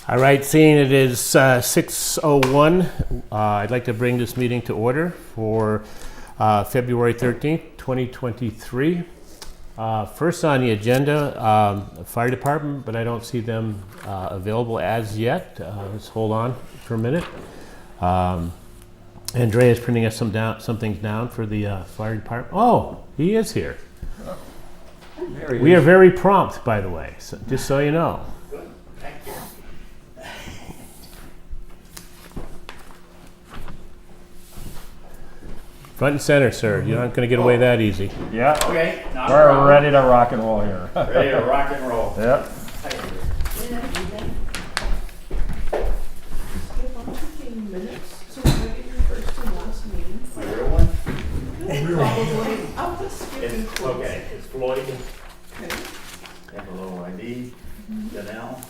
All right, seeing it is 6:01, I'd like to bring this meeting to order for February 13th, 2023. First on the agenda, Fire Department, but I don't see them available as yet. Let's hold on for a minute. Andrea is printing us some things down for the Fire Department. Oh, he is here. We are very prompt, by the way, so, just so you know. Front and center, sir. You're not going to get away that easy. Yeah. Okay. We're ready to rock and roll here. Ready to rock and roll. Yep. My real one? Probably. I'll just skip and It's, quotes. okay, it's Floyd, Okay. F-L-O-Y-D, Donnell,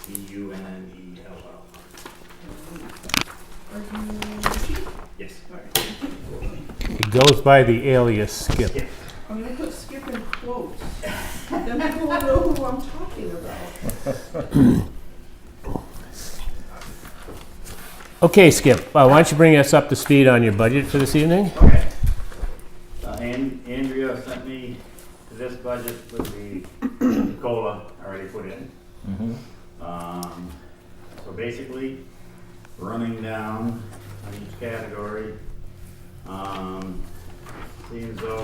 D-U-N-N-E-L-L. Are you Richie? Yes. All right. He goes by the alias Skip. Skip. I'm gonna put skip in quotes. Then people will know who I'm talking about. Okay, Skip, why don't you bring us up to speed on your budget for this evening? Okay. Andrea sent me this budget with the COLA already put in. So basically, running down on each category, seems though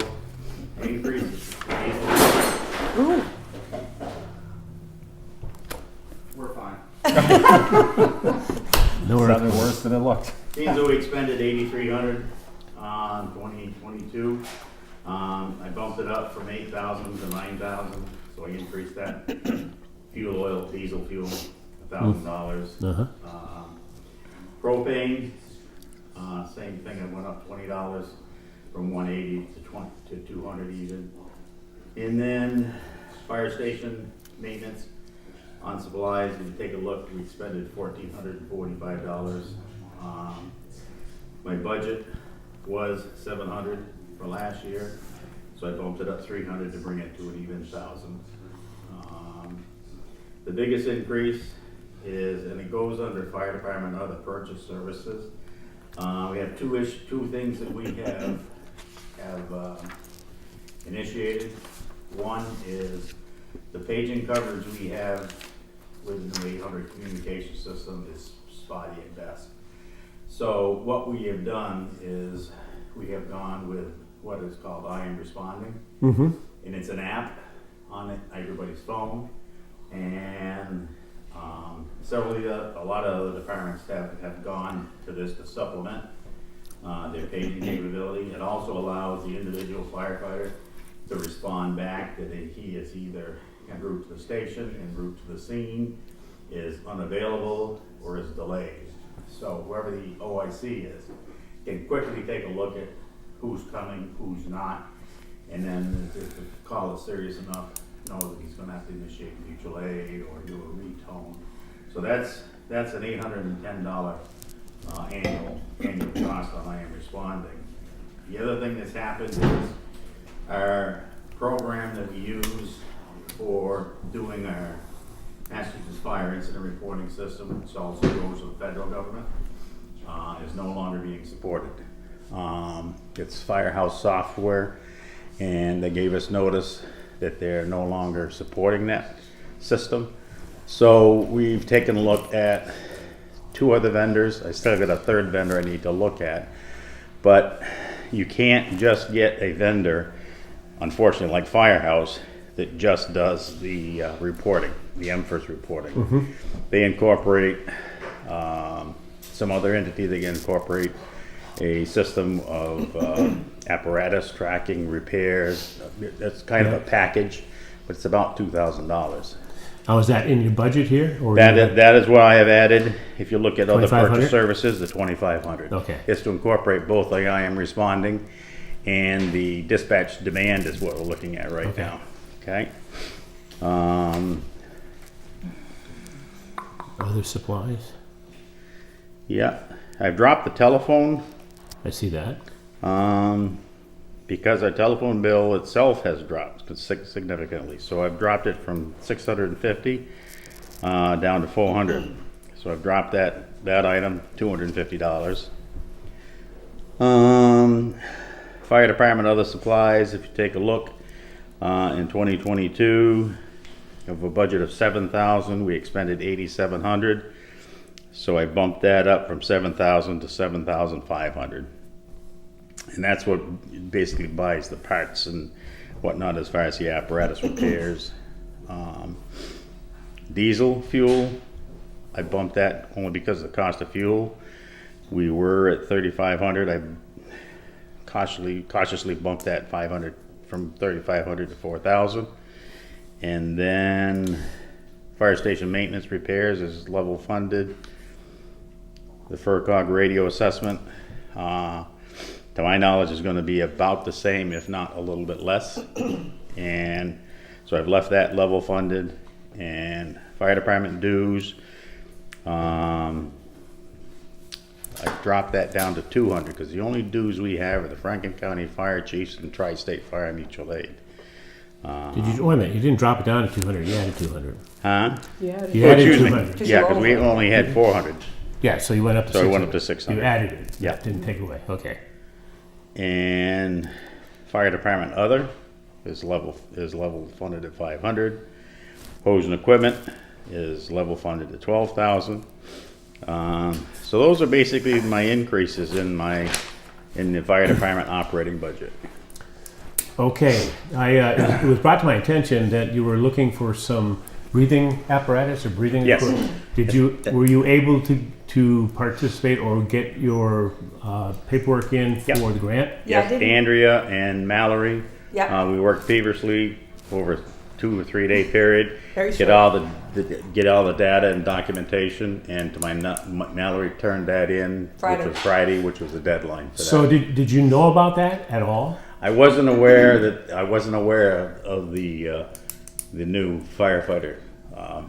increases. We're fine. No, we're Sounded worse than it looked. Seems though we expended 8,300 on 2022. I bumped it up from 8,000 to 9,000, so I increased that. Fuel oil, diesel fuel, $1,000. Uh-huh. Propane, same thing, it went up $20 from 180 to 200 even. And then fire station maintenance on supplies, if you take a look, we expended $1,445. My budget was $700 for last year, so I bumped it up $300 to bring it to an even $1,000. The biggest increase is, and it goes under fire department and other purchase services. We have two things that we have initiated. One is the paging coverage we have with the new 800 communication system is spotty at best. So what we have done is we have gone with what is called I Am Responding. Mm-hmm. And it's an app on everybody's phone. And a lot of other departments have gone to this to supplement their paging capability. It also allows the individual firefighter to respond back that he is either en route to the station, en route to the scene, is unavailable, or is delayed. So whoever the OIC is can quickly take a look at who's coming, who's not, and then if the call is serious enough, know that he's gonna have to initiate mutual aid or do a retone. So that's an $810 annual cost on I Am Responding. The other thing that's happened is our program that we use for doing our Massachusetts Fire Incident Reporting System, which also goes with the federal government, is no longer being supported. It's Firehouse software, and they gave us notice that they're no longer supporting that system. So we've taken a look at two other vendors. I still got a third vendor I need to look at, but you can't just get a vendor, unfortunately, like Firehouse, that just does the reporting, the MFIRS reporting. Mm-hmm. They incorporate some other entity. They incorporate a system of apparatus tracking repairs. That's kind of a package, but it's about $2,000. Now, is that in your budget here? Or That is what I have added. If you look at other 2,500? purchase services, the $2,500. Okay. It's to incorporate both like I Am Responding and the dispatch demand is what we're looking at right Okay. now. Okay. Other supplies? Yeah, I've dropped the telephone I see that. because our telephone bill itself has dropped significantly. So I've dropped it from 650 down to 400. So I've dropped that item, $250. Fire department other supplies, if you take a look, in 2022, of a budget of 7,000, we expended 8,700. So I bumped that up from 7,000 to 7,500. And that's what basically buys the parts and whatnot as far as the apparatus repairs. Diesel fuel, I bumped that only because of the cost of fuel. We were at 3,500. I cautiously bumped that 500 from 3,500 to 4,000. And then fire station maintenance repairs is level funded. The FERCOG radio assessment, to my knowledge, is going to be about the same, if not a little bit less. And so I've left that level funded. And fire department dues, I dropped that down to 200 because the only dues we have are the Franklin County Fire Chiefs and Tri-State Fire Mutual Aid. Wait a minute, you didn't drop it down to 200, you added 200. Huh? Yeah. You Oh, added excuse me. 200. Yeah, because we only had 400. Yeah, so you went up to So I 600. went up to 600. You added it. Yeah. Didn't take away, okay. And fire department other is level funded at 500. Hose and equipment is level funded at 12,000. So those are basically my increases in the fire department operating budget. Okay, it was brought to my attention that you were looking for some breathing apparatus or breathing Yes. equipment. Were you able to participate or get your paperwork in for Yep. the grant? Yeah, I Yes, did. Andrea and Mallory. Yeah. We worked feverishly over a 2 or 3 day period. Very Get short. all the data and documentation, and to Mallory turned that in, Friday. which was Friday, which was the deadline for that. So did you know about that at all? I wasn't aware of the new firefighter. So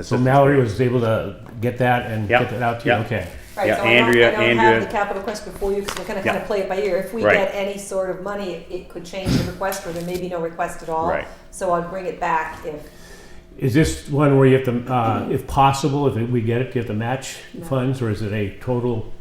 assistant. Mallory was able to get that and Yep. get that out to you? Yep. Okay. Right, Yeah, so Andrea- I don't have Andrea- the capital request before you, because we're gonna kind Yeah. of play it by ear. If we Right. get any sort of money, it could change the request, or there may be no request at all. Right. So I'd bring it back if, Is this one where you have to, if possible, if we get it, get the match funds, or is it a total,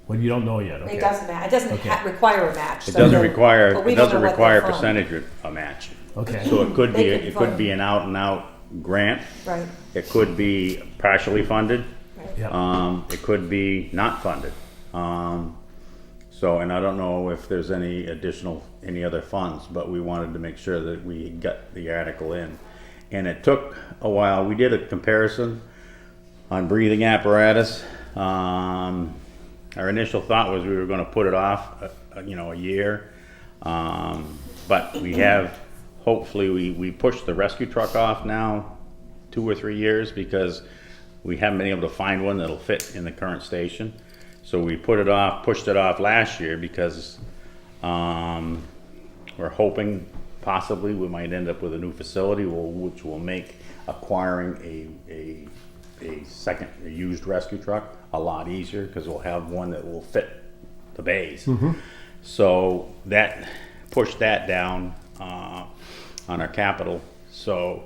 well, you don't know yet, okay? it doesn't matter, it doesn't Okay. Require a match. It so doesn't then- require, but we it don't doesn't know what require they're from. percentage a match. Okay. So it could be, They could it could fund. be an out and out grant. Right, It could be partially funded. right. Yeah. It could be not funded. So, and I don't know if there's any other funds, but we wanted to make sure that we got the article in. And it took a while. We did a comparison on breathing apparatus. Our initial thought was we were gonna put it off, a year. But we have, hopefully, we pushed the rescue truck off now 2 or 3 years because we haven't been able to find one that'll fit in the current station. So we pushed it off last year because we're hoping possibly we might end up with a new facility which will make acquiring a second used rescue truck a lot easier because we'll have one that will fit the bays. So that pushed that down on our capital. So,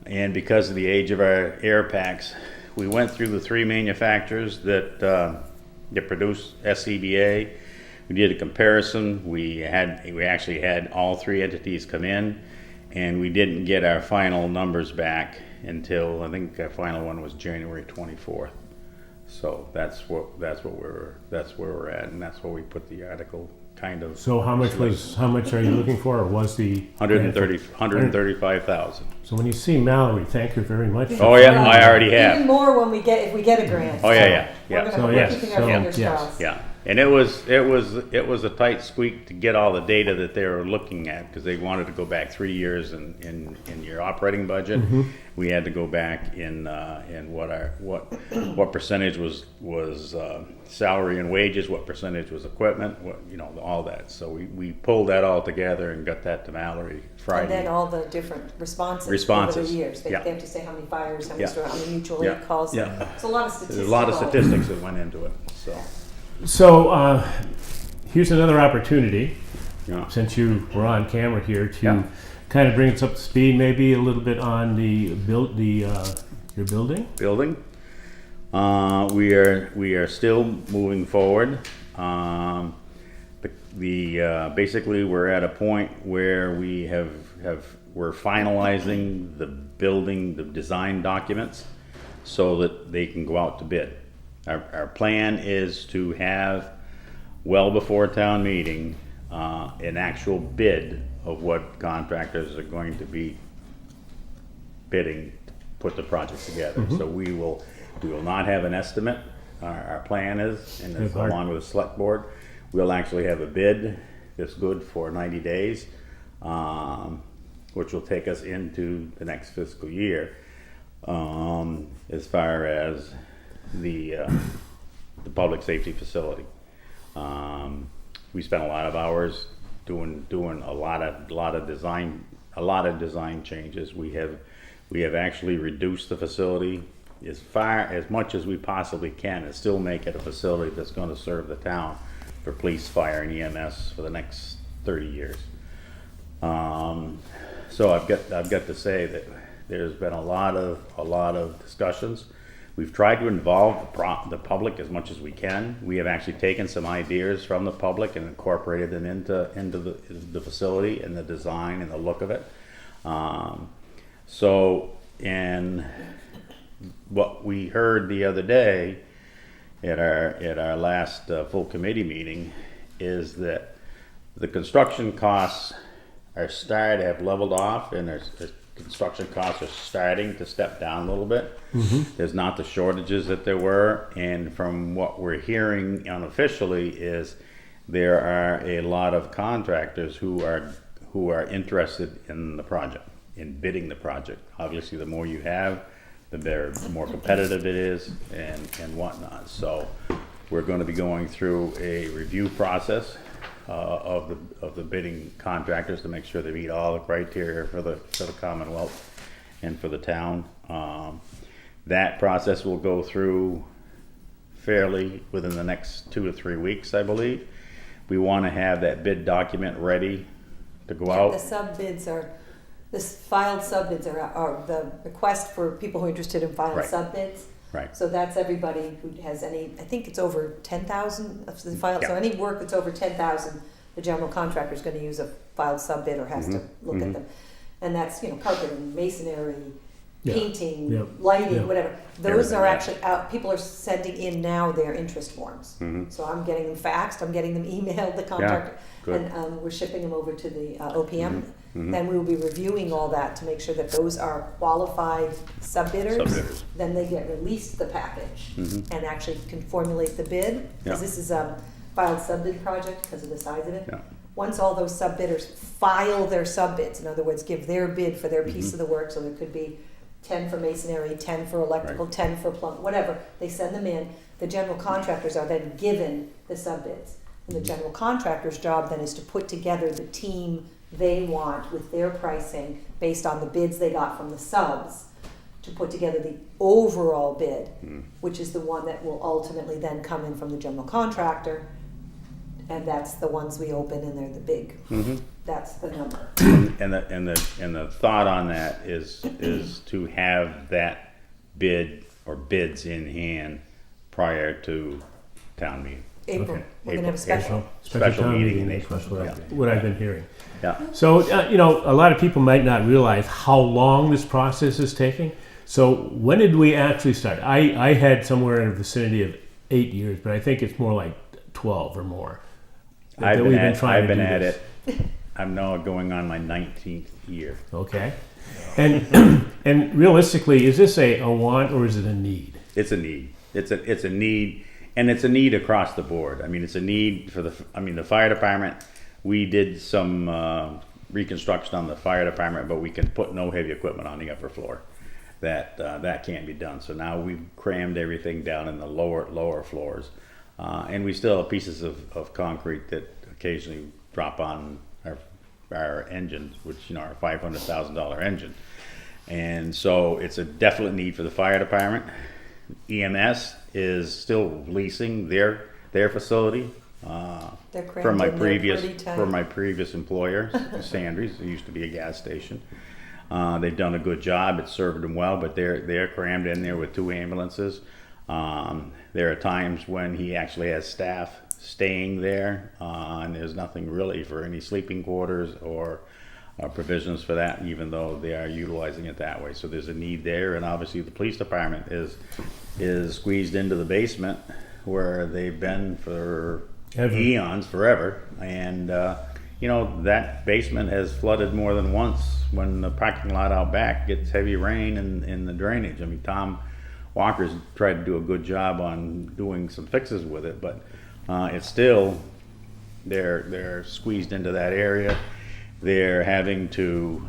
and because of the age of our air packs, we went through the 3 manufacturers that produce SCBA. We did a comparison. We actually had all 3 entities come in, and we didn't get our final numbers back until I think our final one was January 24th. So that's where we're at, and that's where we put the article kind of. So how much are you looking for, or was the? 135,000. So when you see Mallory, thank you very much. for Oh yeah, finding I that. already have. Even more when if we get a grant. Oh, yeah, yeah. So, We're yes, keeping our so, fingers yes. crossed. Yeah, and it was a tight squeak to get all the data that they were looking at because they wanted to go back 3 years in your operating budget. We had to go back in what percentage was salary and wages, what percentage was equipment, all that. So we pulled that all together and got that to Mallory Friday. And then all the different responses over Responses, the years. They yeah. have to say how many fires, how many, Yeah. how many mutual Yeah. aid calls. Yeah. It's a lot of statistics. There's a lot of statistics that went into it. So here's another opportunity, Yeah. since you were on camera here, to Yeah. kind of bring us up to speed, maybe a little bit on the Your building? We are still moving forward. Basically, we're at a point where we're finalizing the building, the design documents, so that they can go out to bid. Our plan is to have, well before town meeting, an actual bid of what contractors are going to be bidding to put the project together. So we will not have an estimate. Our plan is, and it's along with the select board, we'll actually have a bid that's good for 90 days, which will take us into the next fiscal year. As far as the public safety facility, we spent a lot of hours doing a lot of design changes. We have actually reduced the facility as much as we possibly can, and still make it a facility that's going to serve the town for police, fire, and EMS for the next 30 years. So I've got to say that there's been a lot of discussions. We've tried to involve the public as much as we can. We have actually taken some ideas from the public and incorporated them into the facility and the design and the look of it. And what we heard the other day at our last full committee meeting is that the construction costs have leveled off, and their construction costs are starting to step down a little bit. There's not the shortages that there were, and from what we're hearing unofficially is there are a lot of contractors who are interested in the project, in bidding the project. Obviously, the more you have, the better, the more competitive it is, and whatnot. So we're going to be going through a review process of the bidding contractors to make sure they meet all the criteria for the Commonwealth and for the town. That process will go through fairly within the next 2 to 3 weeks, I believe. We want to have that bid document ready to go out. The sub-bids are, filed sub-bids are the request for people who are interested in filing Right. sub-bids. Right. So that's everybody who has any, I think it's over 10,000 of the file, so Yeah. any work that's over 10,000, the general contractor is gonna use a filed sub-bid or has to look at them. And that's, carpeting, masonry, Yeah. painting, Yep. lighting, Yep. whatever. Those Everything, are yeah. actually out, people are sending in now their interest forms. So I'm getting them faxed, I'm getting them emailed, the contractor, good. and we're shipping them over to the OPM. Then we will be reviewing all that to make sure that those are qualified sub-bidders. Sub-bidders. Then they get released the package and actually can formulate the bid, because Yeah. this is a filed sub-bid project because of the size of it. Yeah. Once all those sub-bidders file their sub-bids, in other words, give their bid for their piece of the work, so there could be 10 for masonry, 10 for electrical, Right. 10 for plumbing, whatever, they send them in. The general contractors are then given the sub-bids. And the general contractor's job then is to put together the team they want with their pricing based on the bids they got from the subs, to put together the overall bid, which is the one that will ultimately then come in from the general contractor. And that's the ones we open, and they're the big, that's the number. And the thought on that is to have that bid or bids in hand prior to town meeting. April, Okay. we're gonna have a special. Special town meeting in that's April, what, yeah. what I've been hearing. Yeah. So, a lot of people might not realize how long this process is taking. So when did we actually start? I had somewhere in the vicinity of 8 years, but I think it's more like 12 or more. I've that been we've at do it. this. I'm now going on my 19th year. Okay. And and realistically, is this a want or is it a need? It's a need. It's a need, and it's a need across the board. I mean, it's a need for the fire department. We did some reconstruction on the fire department, but we can put no heavy equipment on the upper floor. That can't be done. So now we've crammed everything down in the lower floors, and we still have pieces of concrete that occasionally drop on our engines, which our $500,000 engine. And so it's a definite need for the fire department. EMS is still leasing their facility They're from my crammed in there previous pretty tight. from my previous employer, Sandries. It used to be a gas station. They've done a good job. It's served them well, but they're crammed in there with 2 ambulances. There are times when he actually has staff staying there, and there's nothing really for any sleeping quarters or provisions for that, even though they are utilizing it that way. So there's a need there, and obviously the police department is squeezed into the basement where they've been for eons, forever, and that basement has flooded more than once when the parking lot out back gets heavy rain and the drainage. I mean, Tom Walker's tried to do a good job on doing some fixes with it, but it's still, they're squeezed into that area. They're having to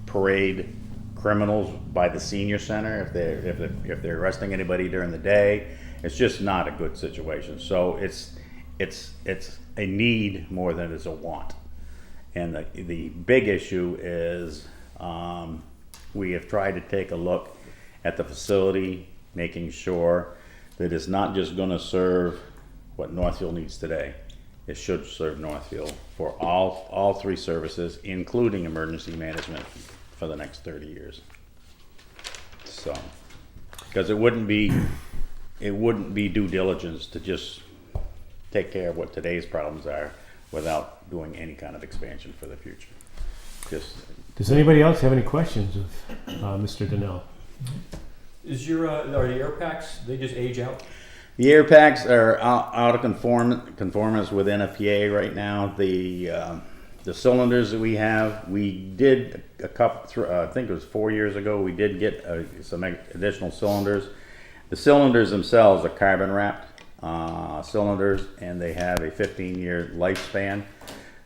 parade criminals by the senior center if they're arresting anybody during the day. It's just not a good situation. So it's a need more than it's a want. And the big issue is we have tried to take a look at the facility, making sure that it's not just going to serve what Northfield needs today. It should serve Northfield for all 3 services, including emergency management, for the next 30 years. So, because it wouldn't be due diligence to just take care of what today's problems are without doing any kind of expansion for the future. Does anybody else have any questions of Mr. Donnell? Is are the air packs, they just age out? The air packs are out of conformance with NFPA right now. The cylinders that we have, we did a couple, I think it was 4 years ago, we did get some additional cylinders. The cylinders themselves are carbon wrapped cylinders, and they have a 15-year lifespan.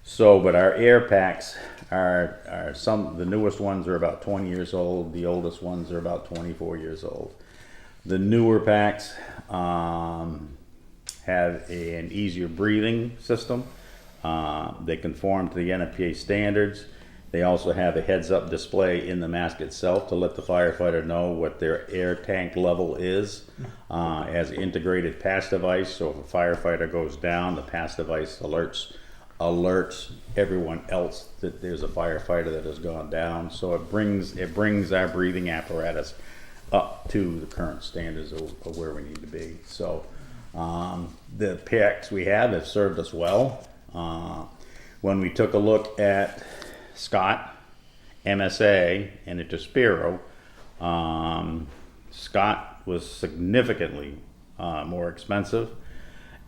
So, but our air packs are the newest ones are about 20 years old. The oldest ones are about 24 years old. The newer packs have an easier breathing system. They conform to the NFPA standards. They also have a heads-up display in the mask itself to let the firefighter know what their air tank level is. As an integrated pass device, so if a firefighter goes down, the pass device alerts everyone else that there's a firefighter that has gone down. So it brings our breathing apparatus up to the current standards of where we need to be. So the packs we have served us well. When we took a look at Scott, MSA, and Interspiro, Scott was significantly more expensive,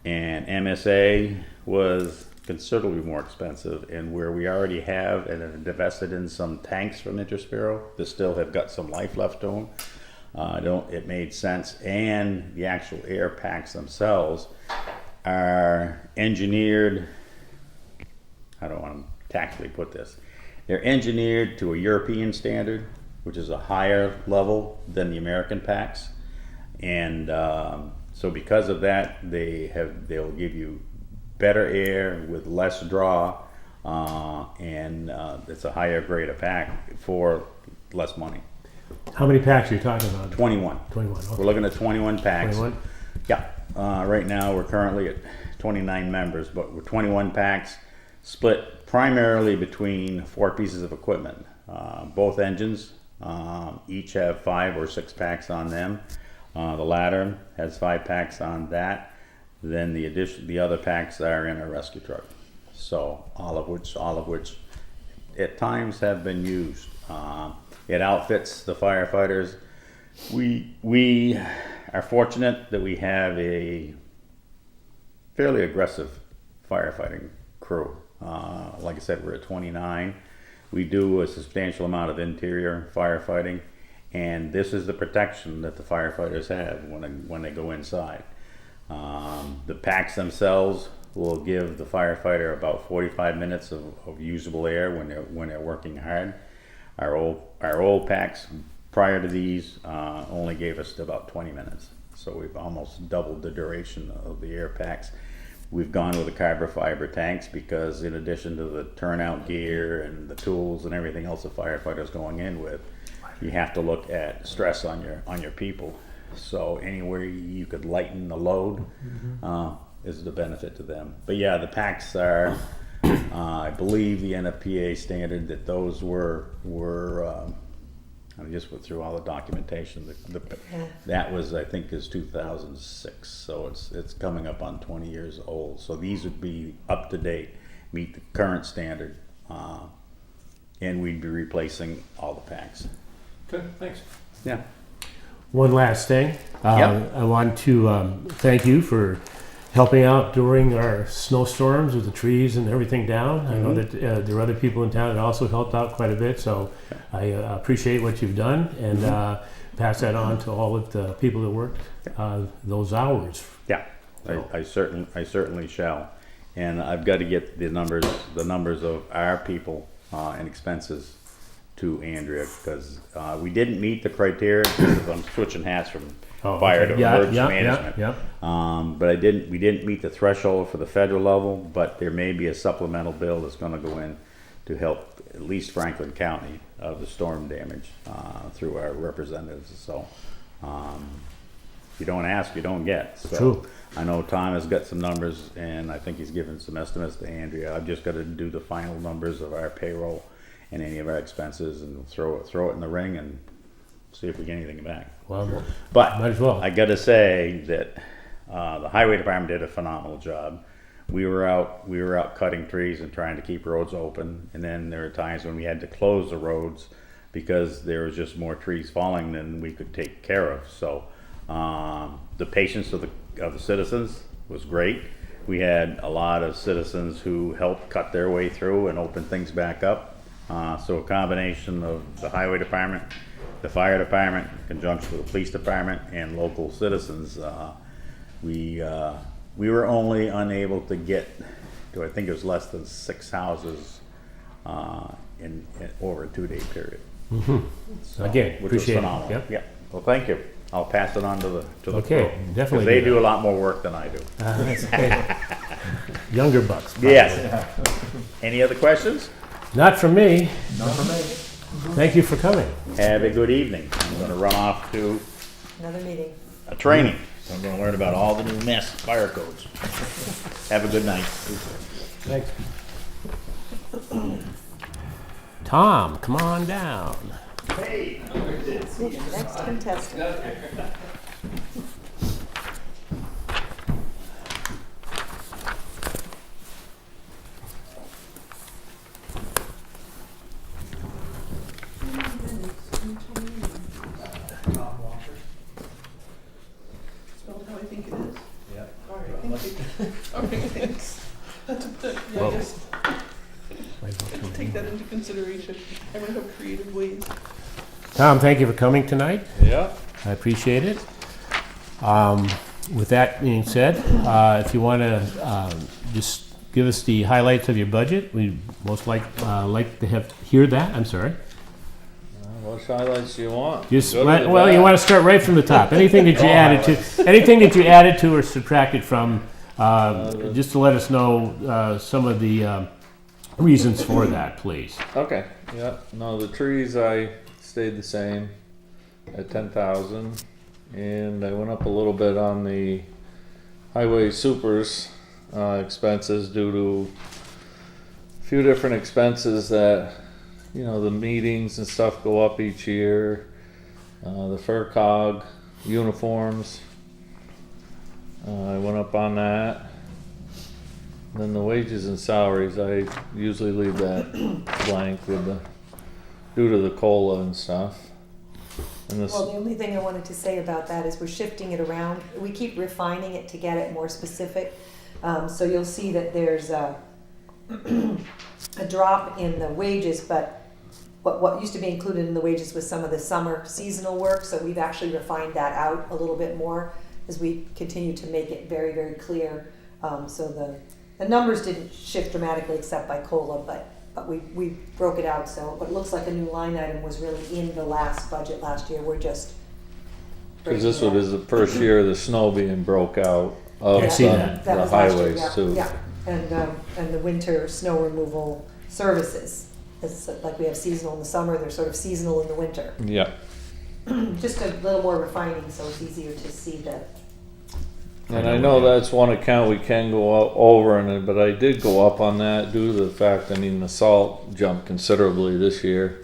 and MSA was considerably more expensive. And where we already have and have invested in some tanks from Interspiro that still have got some life left to them, it made sense. And the actual air packs themselves are engineered, I don't want to tactfully put this, they're engineered to a European standard, which is a higher level than the American packs. And so because of that, they'll give you better air with less draw, and it's a higher grade of pack for less money. How many packs are you talking about? 21. 21. Okay. We're looking at 21 packs. 21? Yeah. Right now we're currently at 29 members, but we're 21 packs split primarily between 4 pieces of equipment. Both engines each have 5 or 6 packs on them. The ladder has 5 packs on that. Then the other packs are in a rescue truck. So all of which at times have been used. It outfits the firefighters. We are fortunate that we have a fairly aggressive firefighting crew. Like I said, we're at 29. We do a substantial amount of interior firefighting, and this is the protection that the firefighters have when they go inside. The packs themselves will give the firefighter about 45 minutes of usable air when they're working hard. Our old packs prior to these only gave us about 20 minutes. So we've almost doubled the duration of the air packs. We've gone with the carbon fiber tanks because in addition to the turnout gear and the tools and everything else the firefighter's going in with, you have to look at stress on your people. So anywhere you could lighten the load is the benefit to them. But yeah, the packs are I believe the NFPA standard that those were I just went through all the documentation. That was, I think, is 2006, so it's coming up on 20 years old. So these would be up to date, meet the current standard, and we'd be replacing all the packs. Okay, thanks. Yeah. One last thing. Yep. I want to thank you for helping out during our snowstorms with the trees and everything down. I know that there are other people in town that also helped out quite a bit, so I appreciate what you've done, and pass that on to all of the people that worked those hours. Yeah, I certainly shall. And I've got to get the numbers of our people and expenses to Andrea, because we didn't meet the criteria, because I'm switching hats from fire to emergency management. But we didn't meet the threshold for the federal level, but there may be a supplemental bill that's gonna go in to help at least Franklin County of the storm damage through our representatives. So if you don't ask, you don't get. So True. I know Tom has got some numbers, and I think he's given some estimates to Andrea. I've just got to do the final numbers of our payroll and any of our expenses, and throw it in the ring and see if we get anything back. Well, But might as well. I got to say that the highway department did a phenomenal job. We were out cutting trees and trying to keep roads open, and then there were times when we had to close the roads because there was just more trees falling than we could take care of. So the patience of the citizens was great. We had a lot of citizens who helped cut their way through and open things back up. So a combination of the highway department, the fire department, in conjunction with the police department and local citizens, we were only unable to get to, I think it was less than 6 houses in over a 2-day period. So, Again, which was appreciate it. phenomenal. Yep. Yeah. Well, thank you. I'll pass it on to the Okay, crew, definitely 'cause they do do a lot more work than I do. That's okay. Younger bucks. probably. Yes. Any other questions? Not from me. Thank you for coming. Have a good evening. I'm going to run off to Another meeting. a training. So I'm going to learn about all the new mass fire codes. Have a good night. Thanks. Tom, come on down. Hey. Next contestant. Spelled how I think it is? Yeah. All right, thank you. Okay, thanks. Yeah, Whoa. just take that into consideration. I might have creative ways. Tom, thank you for coming tonight. Yeah. I appreciate it. With that being said, if you want to just give us the highlights of your budget, we'd most like to hear that. I'm sorry. What highlights do you want? Just Good or the well, you bad? want to start right from the top. Anything that you added to or subtracted from, just to let us know some of the reasons for that, please. Okay, yeah, no, the trees I stayed the same at 10,000, and I went up a little bit on the highway supers expenses due to a few different expenses that, you know, the meetings and stuff go up each year, the FERCog, uniforms, I went up on that. Then the wages and salaries, I usually leave that blank due to the COLA and stuff. And this, Well, the only thing I wanted to say about that is we're shifting it around. We keep refining it to get it more specific. So you'll see that there's a drop in the wages, but what used to be included in the wages was some of the summer seasonal work. So we've actually refined that out a little bit more as we continue to make it very, very clear. So the numbers didn't shift dramatically except by COLA, but we broke it out. So what looks like a new line item was really in the last budget last year. We're just because this one is the first year of the snow being broke out of I see that. That the was last year, highways yeah, too. yeah. And the winter snow removal services. It's like we have seasonal in the summer, they're sort of seasonal in the winter. Yeah. Just a little more refining, so it's easier to see And I know that's one account we can go over, but I did go up on that due to the fact, I mean, the salt jumped considerably this year.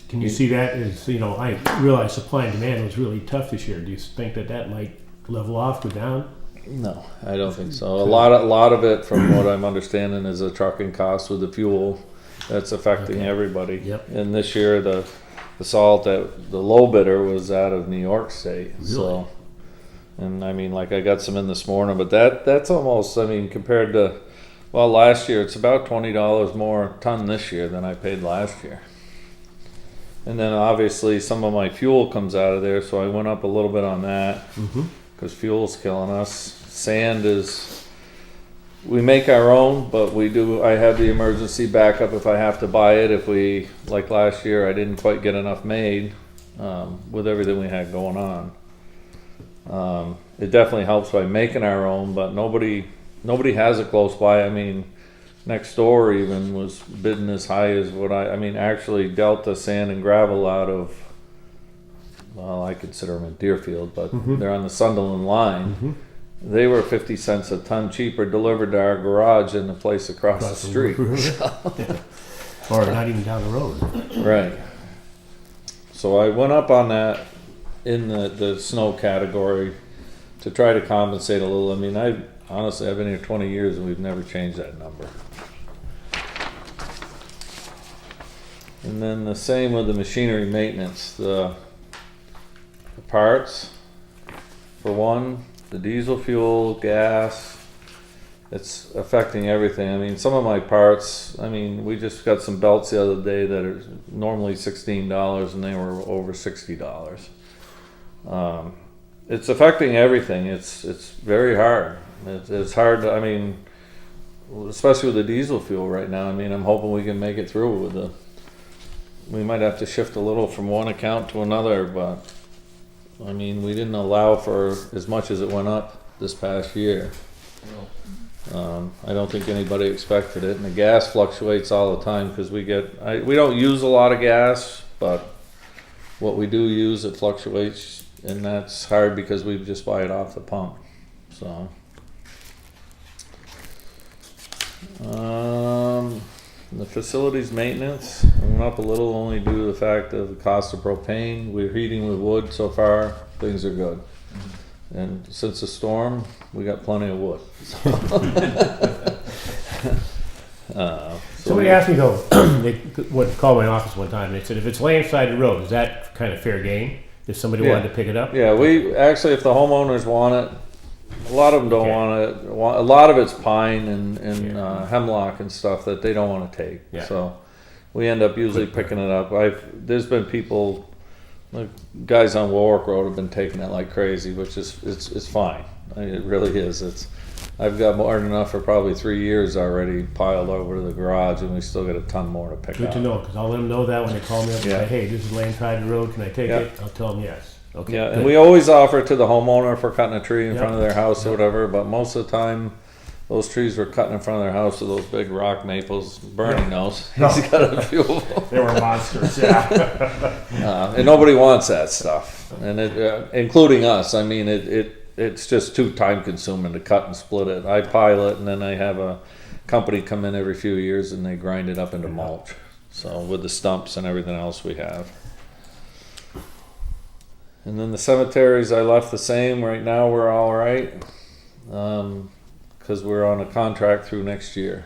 Can you see that as, you know, I realize supply and demand was really tough this year. Do you think that that might level off, go down? No, I don't think so. A lot of it, from what I'm understanding, is the trucking cost with the fuel that's affecting everybody. Yep. And this year, the salt that the low bidder was out of New York State. Really? So, and I mean, like I got some in this morning, but that's almost, I mean, compared to, well, last year, it's about $20 more a ton this year than I paid last year. And then obviously some of my fuel comes out of there, so I went up a little bit on that because fuel's killing us. Sand is, we make our own, but I have the emergency backup if I have to buy it. If we, like last year, I didn't quite get enough made with everything we had going on. It definitely helps by making our own, but nobody has it close by. I mean, next door even was bidding as high as what actually Delta Sand and Gravel out of, well, I consider them in Deerfield, but they're on the Sunderland line. They were 50 cents a ton cheaper delivered to our garage than the place across the street. Or not even down the road. Right. So I went up on that in the snow category to try to compensate a little. I mean, honestly, I've been here 20 years and we've never changed that number. And then the same with the machinery maintenance. The parts, for one, the diesel fuel, gas, it's affecting everything. I mean, some of my parts, I mean, we just got some belts the other day that are normally $16 and they were over $60. It's affecting everything. It's very hard. It's hard to, I mean, especially with the diesel fuel right now. I mean, I'm hoping we can make it through we might have to shift a little from one account to another, but I mean, we didn't allow for as much as it went up this past year. I don't think anybody expected it, and the gas fluctuates all the time because we don't use a lot of gas, but what we do use, it fluctuates, and that's hard because we just buy it off the pump. So, the facilities maintenance went up a little only due to the fact of the cost of propane. We're heating with wood so far, things are good. And since the storm, we got plenty of wood. Somebody asked me though, they called my office one time, they said if it's laying beside the road, is that kind of fair game? If somebody wanted to pick it up? Yeah, we actually, if the homeowners want it, a lot of them don't want it. A lot of it's pine and hemlock and stuff that they don't want to take. Yeah. So we end up usually picking it up. There's been people, like guys on Warwick Road have been taking it like crazy, which is it's fine. I mean, it really is. I've got more than enough for probably 3 years already piled over to the garage, and we still got a ton more to pick up. Good to know, because I'll let them know that when they call me up and say, hey, this is laying beside the road, can I take it? I'll tell them yes. Okay. Yeah, and good. we always offer it to the homeowner for cutting a tree in Yep. front of their house or whatever, but most of the time, those trees were cutting in front of their house with those big rock maples. Bernie knows. He's got a few of them. They were monsters, yeah. And nobody wants that stuff, and including us. I mean, it's just too time consuming to cut and split it. I pile it, and then I have a company come in every few years, and they grind it up into mulch. So with the stumps and everything else we have. And then the cemeteries I left the same. Right now we're all right because we're on a contract through next year.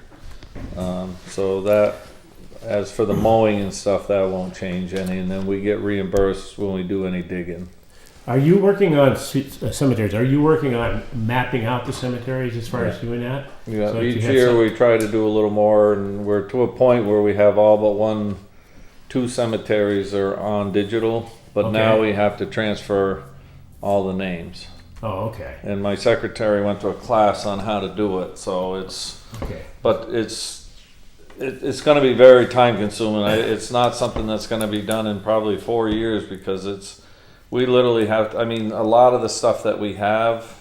So that, as for the mowing and stuff, that won't change any. And then we get reimbursed when we do any digging. Are you working on cemeteries? Are you working on mapping out the cemeteries as far as doing that? Yeah, So if you each have year some- we try to do a little more, and we're to a point where we have all but two cemeteries are on digital. But now Okay. we have to transfer all the names. Oh, okay. And my secretary went to a class on how to do it, so it's going to be very time consuming. It's not something that's going to be done in probably 4 years because we literally have, I mean, a lot of the stuff that we have,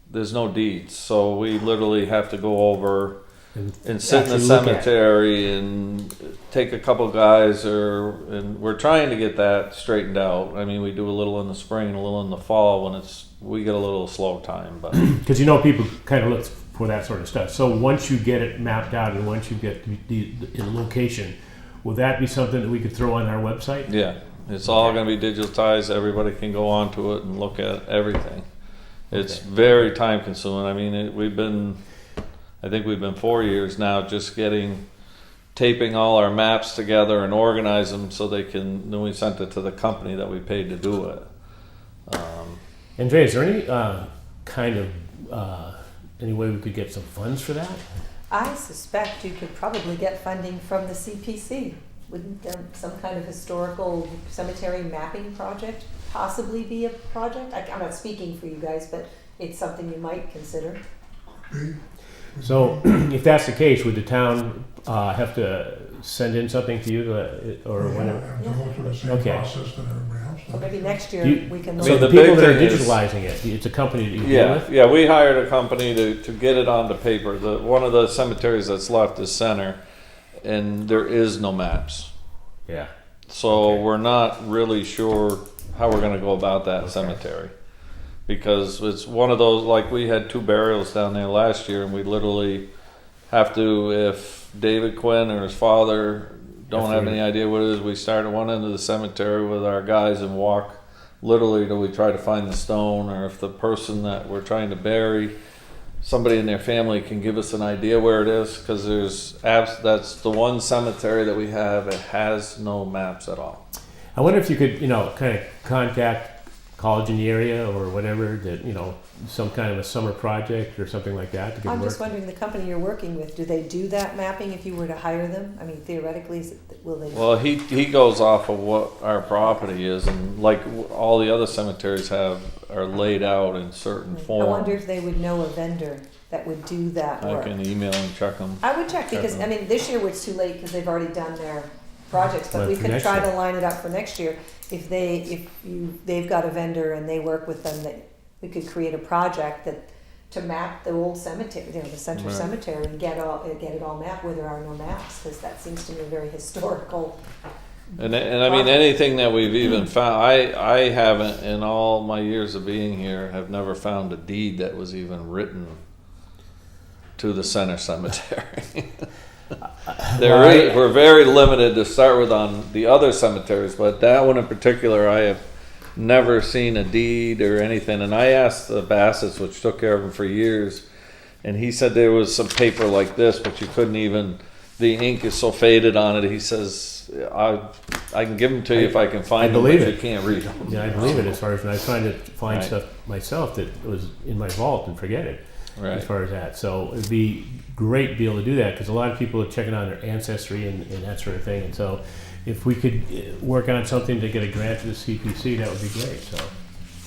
there's no deeds. So we literally have to go over and sit in the actually look at it. cemetery and take a couple guys, and we're trying to get that straightened out. I mean, we do a little in the spring and a little in the fall when we get a little slow time, but Because people kind of look for that sort of stuff. So once you get it mapped out and once you get the location, will that be something that we could throw on our website? yeah, it's all going to be digitized. Everybody can go onto it and look at everything. It's Okay. very time consuming. I mean, I think we've been 4 years now just taping all our maps together and organize them so then we sent it to the company that we paid to do it. Andrea, is there any any way we could get some funds for that? I suspect you could probably get funding from the CPC. Wouldn't some kind of historical cemetery mapping project possibly be a project? I'm not speaking for you guys, but it's something you might consider. So if that's the case, would the town have to send in something to you or whatever? Have to go through the same Okay. process that everybody else So does. maybe next year You- we can I So mean, the the people big that are thing is- digitalizing it, it's a company that you deal with? Yeah, we hired a company to get it onto paper. One of the cemeteries that's left is Center, and there is no maps. Yeah. So Okay. we're not really sure how we're gonna go about that cemetery. Because it's one of those, like we had 2 burials down there last year and we literally have to, if David Quinn or his father don't have any idea what it is, we start at one end of the cemetery with our guys and walk literally till we try to find the stone, or if the person that we're trying to bury, somebody in their family can give us an idea where it is, because that's the one cemetery that we have, it has no maps at all. I wonder if you could, kind of contact college in the area or whatever that, some kind of a summer project or something like that. I'm just wondering, the company you're working with, do they do that mapping if you were to hire them? I mean, theoretically, will they? Well, he goes off of what our property is, and like all the other cemeteries are laid out in certain I form. wonder if they would know a vendor that would do that I work. can email and check them. I would check because, I mean, this year it's too late because they've already done their projects, but Well, we for could next try year. to line it up for next year. If they've got a vendor and they work with them, that we could create a project to map the old cemetery, the center Right. cemetery, and get it all mapped where there are no maps, because that seems to me a very historical. And I mean, anything that we've even found, I haven't, in all my years of being here, have never found a deed that was even written to the center cemetery. We're very limited to start with on the other cemeteries, but that one in particular, I have never seen a deed or anything. And I asked the Bassett's, which took care of them for years, and he said there was some paper like this, but you couldn't even, the ink is so faded on it. He says, I can give them to you if I can find them, but believe you it. can't read them. Yeah, I believe it as far as when I was trying to find Right. stuff myself that was in my vault and forget it. Right. As far as that. So it'd be great to be able to do that because a lot of people are checking on their ancestry and that sort of thing. And so if we could work on something to get a grant to the CPC, that would be great. So,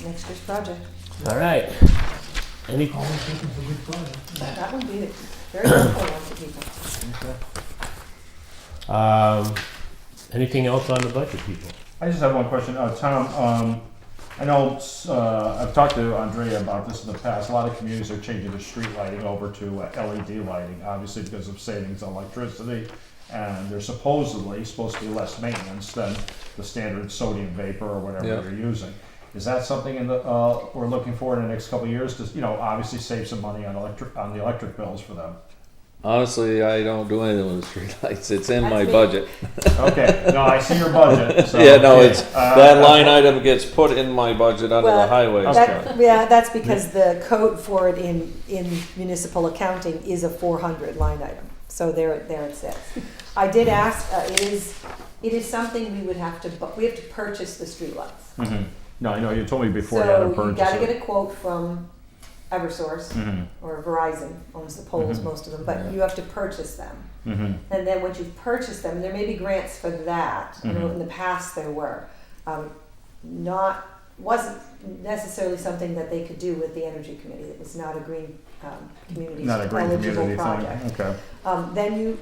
Next year's project. all right. Any Always looking for big projects. That would be very helpful to people. anything else on the budget, people? I just have one question. Tom, I know I've talked to Andrea about this in the past. A lot of communities are changing their street lighting over to LED lighting, obviously because of savings on electricity. And there's supposedly supposed to be less maintenance than the standard sodium vapor or whatever Yeah. you're using. Is that something we're looking for in the next couple of years to, obviously save some money on the electric bills for them? Honestly, I don't do anything with the streetlights. It's in my That's me. budget. Okay, no, I see your budget. So, Yeah, no, it's uh, that line item gets put in my budget under Well, the highway. That's because the code for it in municipal accounting is a 400 line item. So there it sits. I did ask. It is something we have to purchase the streetlights. Mhm. No, I know you told me before you had to So you purchase got to it. get a quote from Eversource Mhm. or Verizon owns the poles, Mhm. most of them, but Yeah. you have to purchase them. Mhm. And then once you've purchased them, there may be grants for that. I know Mhm. in the past there were. Wasn't necessarily something that they could do with the Energy Committee. It was not a green community Not a green eligible community project. thing. Okay. Then you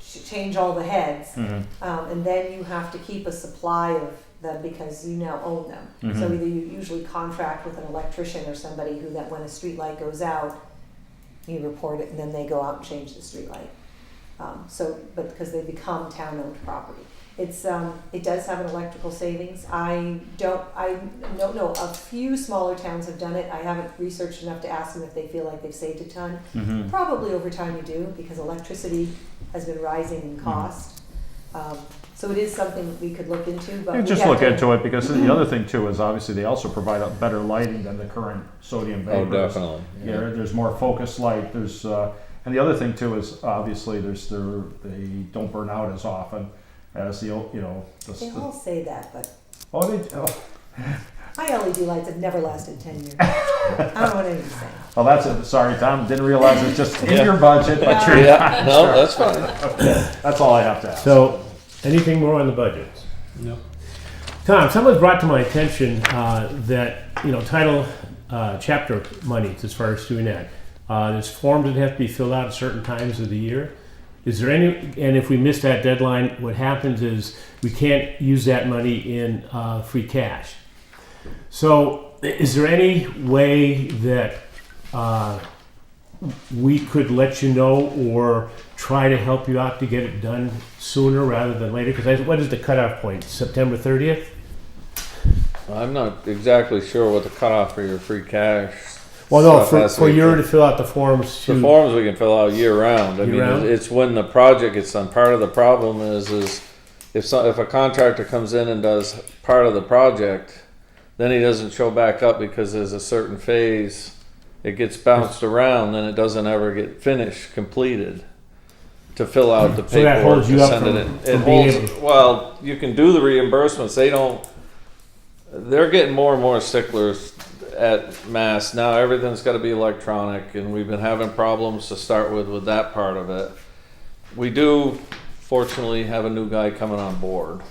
change all the heads, Mhm. and then you have to keep a supply of them because you now own them. So Mhm. either you usually contract with an electrician or somebody who, that when a street light goes out, you report it, and then they go out and change the streetlight. But because they become town-owned property. It does have an electrical savings. I don't know, a few smaller towns have done it. I haven't researched enough to ask them if they feel like they've saved a ton. Mhm. Probably over time you do, because electricity has been rising in cost. So it is something we could look into, but You we just have look to- into it, because the other thing too is obviously they also provide a better lighting than the current sodium Oh, vapors. definitely. Yeah, there's more focused light, and the other thing too is obviously they don't burn out as often as They all say that, but my LED lights have never lasted 10 years. I don't know what anybody's saying. well, that's it, sorry, Tom, didn't realize it's just in Yeah. your budget, but you're, Yeah, no, that's fine. that's all I have to ask. So, anything more on the budget? No. Tom, someone's brought to my attention that, title chapter monies, as far as doing that. There's forms that have to be filled out at certain times of the year. Is there any, and if we miss that deadline, what happens is we can't use that money in free cash. So is there any way that we could let you know or try to help you out to get it done sooner rather than later? Because what is the cutoff point? September 30th? I'm not exactly sure what the cutoff for your free cash. Well, no, stuff has to for be. you to fill out the forms The to, forms we can fill out year round. I mean, Year-round? it's when the project gets done. Part of the problem is if a contractor comes in and does part of the project, then he doesn't show back up because there's a certain phase, it gets bounced around, then it doesn't ever get finished, completed, to fill out the paperwork. So that holds you to up send from- it in. from It being holds, able- well, you can do the reimbursements. They're getting more and more sticklers at Mass. Now everything's got to be electronic, and we've been having problems to start with that part of it. We do, fortunately, have a new guy coming on board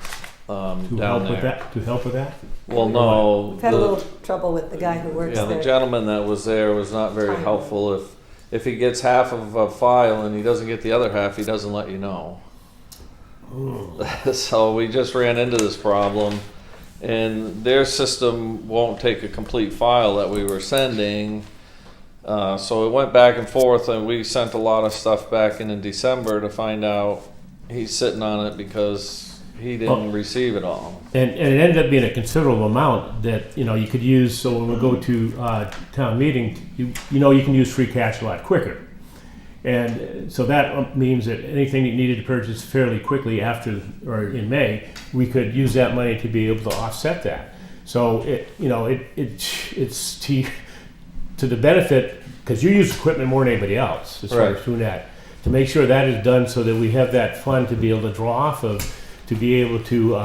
to down help there. with that? To help with that? Well, no, We've had a little trouble with the guy who works yeah, the there. gentleman that was there was not very Fine. helpful. If he gets half of a file and he doesn't get the other half, he doesn't let you know. So we just ran into this problem, and their system won't take a complete file that we were sending. So it went back and forth, and we sent a lot of stuff back in December to find out he's sitting on it because he didn't receive it all. And it ended up being a considerable amount that, you could use, so when we go to town meeting, you can use free cash a lot quicker. And so that means that anything you needed to purchase fairly quickly after, or in May, we could use that money to be able to offset that. So it's to the benefit, because you use equipment more than anybody else, as far Right. as doing that, to make sure that is done so that we have that fund to be able to draw off of, to be able to,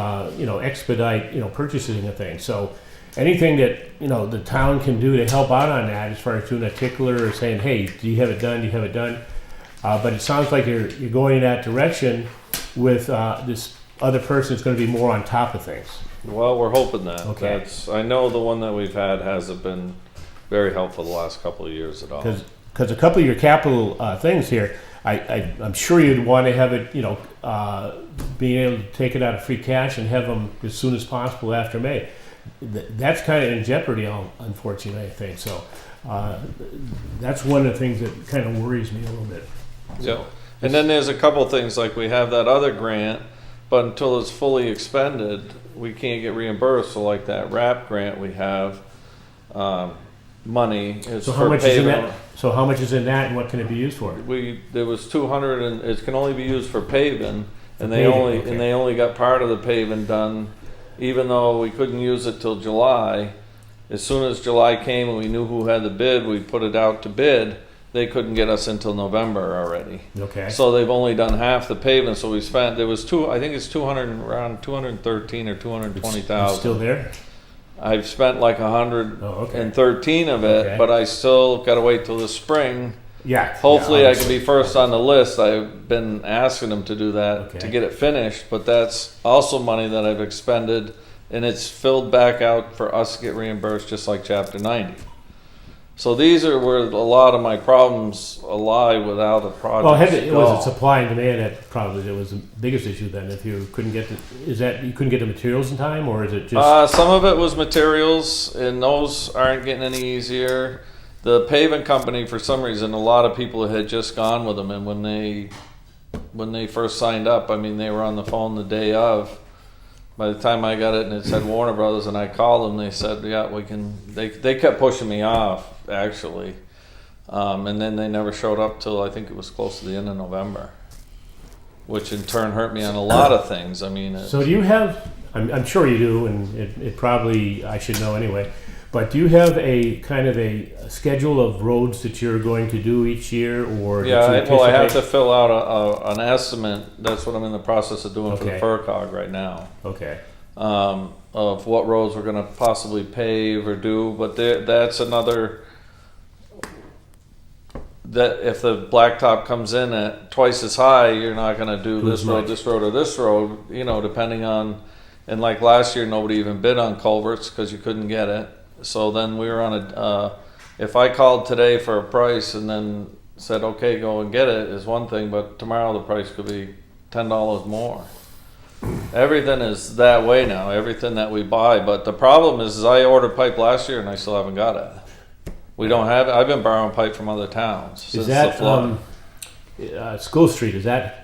expedite, purchasing of things. So anything that, the town can do to help out on that, as far as doing a tickler or saying, hey, do you have it done? Do you have it done? But it sounds like you're going in that direction with this other person that's going to be more on top of things. Well, we're hoping that. Okay. I know the one that we've had hasn't been very helpful the last couple of years at all. Because a couple of your capital things here, I'm sure you'd want to have it, being able to take it out of free cash and have them as soon as possible after May. That's kind of in jeopardy, unfortunately, I think. So that's one of the things that kind of worries me a little bit. Yeah. And then there's a couple things, like we have that other grant, but until it's fully expended, we can't get reimbursed. So like that RAP grant we have, money is So for how much is in paving. that? So how much is in that, and what can it be used for? There was 200, and it can only be used for paving, and paving, they only got part of the paving done, even though we couldn't use it till July. As soon as July came and we knew who had the bid, we put it out to bid. They couldn't get us until November already. Okay. So they've only done half the paving. So we spent, I think it's 200, around 213 or It's 220,000. still there? I've spent like Oh, okay. 113 of it, Okay. but I still got to wait till the spring. Yeah. Hopefully yeah, I can be first on the list. I've been asking them to do that Okay. to get it finished, but that's also money that I've expended, and it's filled back out for us to get reimbursed just like Chapter 90. So these are where a lot of my problems lie without a project. Well, it was a supply and demand that probably was the biggest issue then. If you couldn't get you couldn't get the materials in time, or is it just? Some of it was materials, and those aren't getting any easier. the paving company, for some reason, a lot of people had just gone with them, and when they first signed up, I mean, they were on the phone the day of. By the time I got it and it said Warner Brothers and I called them, they said, yeah, we can, they kept pushing me off, actually. And then they never showed up till I think it was close to the end of November, which in turn hurt me on a lot of things. I mean, So do you have, I'm sure you do, and it probably, I should know anyway, but do you have a kind of a schedule of roads that you're going to do each year, or? yeah, that you well, I have to anticipate? fill out an estimate. That's what I'm in the process of doing for the Okay. FERCog right now. Okay, Of what roads we're going to possibly pave or do, but that's another, that if the blacktop comes in at twice as high, you're not going to do Do this as road, much. this road, or this road, you know, depending on, and like last year, nobody even bid on culverts because you couldn't get it. So then we were on if I called today for a price and then said, okay, go and get it, is one thing, but tomorrow the price could be $10 more. Everything is that way now, everything that we buy. But the problem is I ordered pipe last year and I still haven't got it. We don't have it. I've been borrowing pipe from other towns since is the that, flood. School Street, is that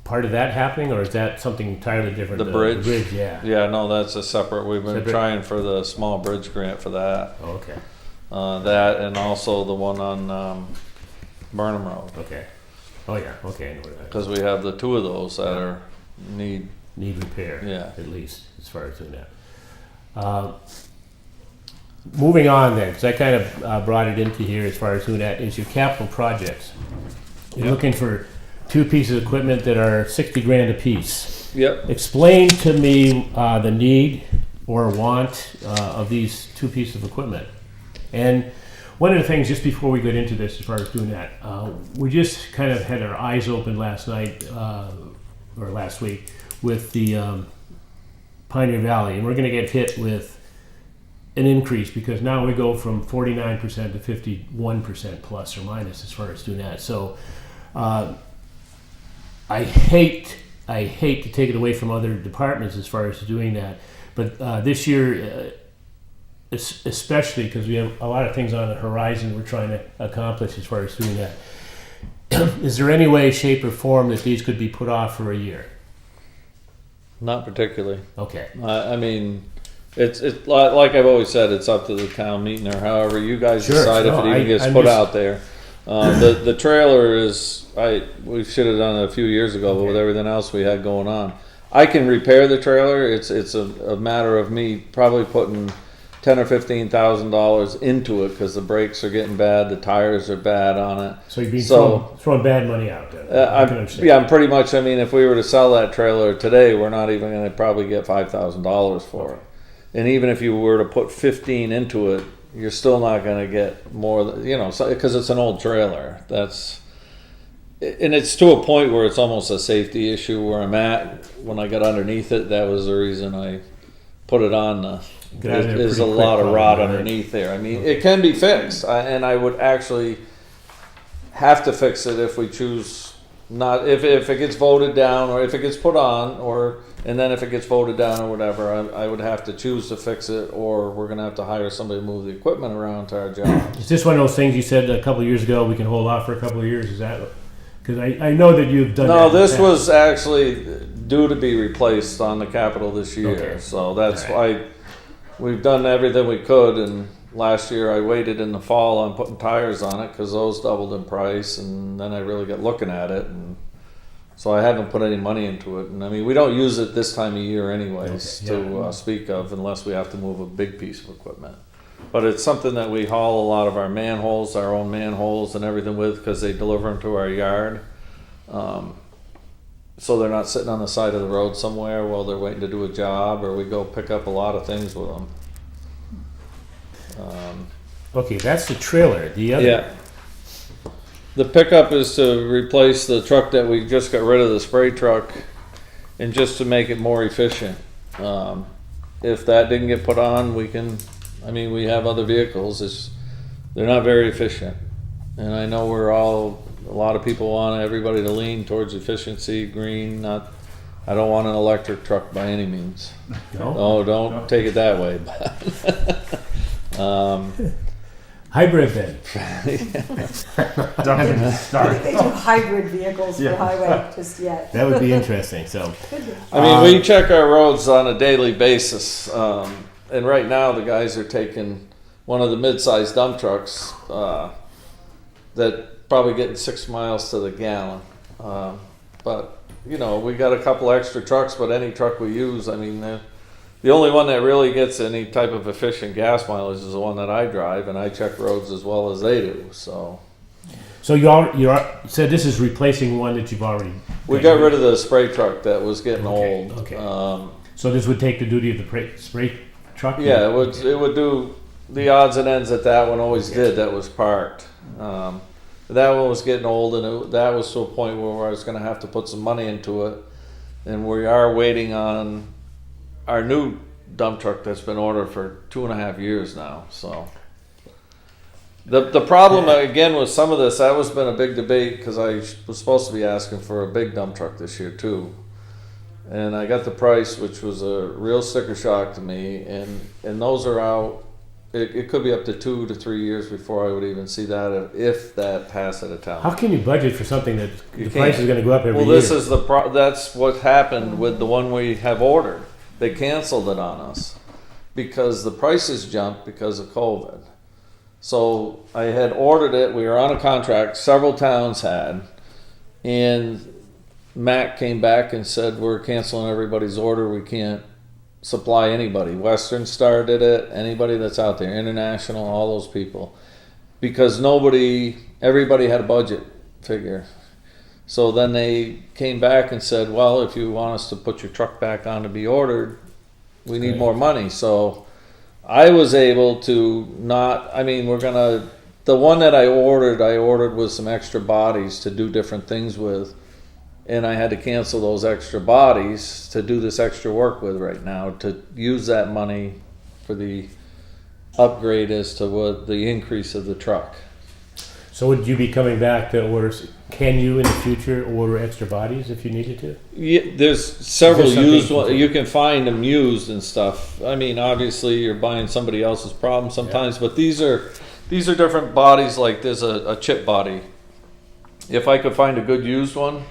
part of that happening, or is that something entirely different? The bridge? The bridge, yeah. Yeah, no, that's a separate. We've been Separate. trying for the small bridge grant for that. Oh, okay, That and also the one on Burnham Road, okay. Oh, yeah, okay, I know where that is. because we have the two of those that are need. Need repair, Yeah. at least, as far as doing that. Moving on then, because I kind of brought it into here as far as doing that, is your capital projects. You're Yep. looking for two pieces of equipment that are 60 grand apiece. Yep. Explain to me the need or want of these two pieces of equipment. And one of the things, just before we get into this, as far as doing that, we just kind of had our eyes open last night, or last week, with the Pioneer Valley, and we're going to get hit with an increase because now we go from 49% to 51% plus or minus as far as doing that. So I hate to take it away from other departments as far as doing that, but this year, especially because we have a lot of things on the horizon we're trying to accomplish as far as doing that. Is there any way, shape, or form that these could be put off for a year? Not particularly. Okay. I mean, it's like I've always said, it's up to the town meeting or however you guys Sure, decide if no, it even gets I'm put just- out there. The trailer is, we should have done it a few years ago, but with Okay. everything else we had going on, I can repair the trailer. It's a matter of me probably putting $10,000 or $15,000 into it because the brakes are getting bad, the tires are bad on it. So you'd be So- throwing bad money out there. I can understand. I'm pretty much. I mean, if we were to sell that trailer today, we're not even going to probably get $5,000 for it. And even if you were to put 15 into it, you're still not going to get more. Because it's an old trailer. And it's to a point where it's almost a safety issue where I'm at. When I got underneath it, that was the reason I put it on the. Get out of there There's a pretty lot quick, of rot probably, right? underneath there. I mean, it can be fixed, and I would actually have to fix it if we choose not. If it gets voted down, or if it gets put on, and then if it gets voted down or whatever, I would have to choose to fix it, or we're gonna have to hire somebody to move the equipment around to our job. Is this one of those things you said a couple of years ago, we can hold off for a couple of years? Is that, because I know that you've done that. No, in the this past. was actually due to be replaced on the Capitol this year, Okay. so that's All why we've done everything we could. And last year I waited in the fall on putting tires on it because those doubled in price, and then I really got looking at it, and so I haven't put any money into it. And I mean, we don't use it this time of year anyways, Okay, yeah. to speak of, unless we have to move a big piece of equipment. But it's something that we haul a lot of our manholes, our own manholes and everything with, because they deliver them to our yard. So they're not sitting on the side of the road somewhere while they're waiting to do a job, or we go pick up a lot of things with them. Okay, that's the trailer. The other. Yeah. The pickup is to replace the truck that we just got rid of, the spray truck, and just to make it more efficient. If that didn't get put on, we have other vehicles. They're not very efficient. And I know a lot of people want everybody to lean towards efficiency, green, I don't want an electric truck by any means. No? No, don't take it that way. Hybrid then. Don't get me I started. think they do hybrid vehicles for Yeah. highway just yet. That would be interesting, so. Could be. I mean, we check our roads on a daily basis, and right now the guys are taking one of the mid-sized dump trucks that probably getting 6 miles to the gallon. But you know, we got a couple extra trucks, but any truck we use, I mean, the only one that really gets any type of efficient gas mileage is the one that I drive, and I check roads as well as they do. So So so this is replacing one that you've already. we got rid of the spray truck that was getting Okay, old. okay. So this would take the duty of the spray truck? Yeah, it would do the odds and ends that that one always did that was parked. That one was getting old, and that was to a point where I was going to have to put some money into it. And we are waiting on our new dump truck that's been ordered for 2.5 years now. So the problem again with some of this, that was been a big debate because I was supposed to be asking for a big dump truck this year too. And I got the price, which was a real sticker shock to me, and those are out. It could be up to 2 to 3 years before I would even see that, if that pass out of town. How can you budget for something that the You price can't. is gonna go up every year? Well, this is that's what happened with the one we have ordered. They canceled it on us because the prices jumped because of COVID. So I had ordered it. We were on a contract. Several towns had, and Mac came back and said, we're canceling everybody's order. We can't supply anybody. Western Star did it. Anybody that's out there, International, all those people, because everybody had a budget figure. So then they came back and said, well, if you want us to put your truck back on to be ordered, we need more money. So I was able to the one that I ordered with some extra bodies to do different things with. And I had to cancel those extra bodies to do this extra work with right now, to use that money for the upgrade as to what the increase of the truck. So would you be coming back to order, can you in the future order extra bodies if you needed to? Yeah, there's several Is there something- used ones. You can find them used and stuff. I mean, obviously you're buying somebody else's problem sometimes, but these are different bodies. Like there's a chip body. If I could find a good used one,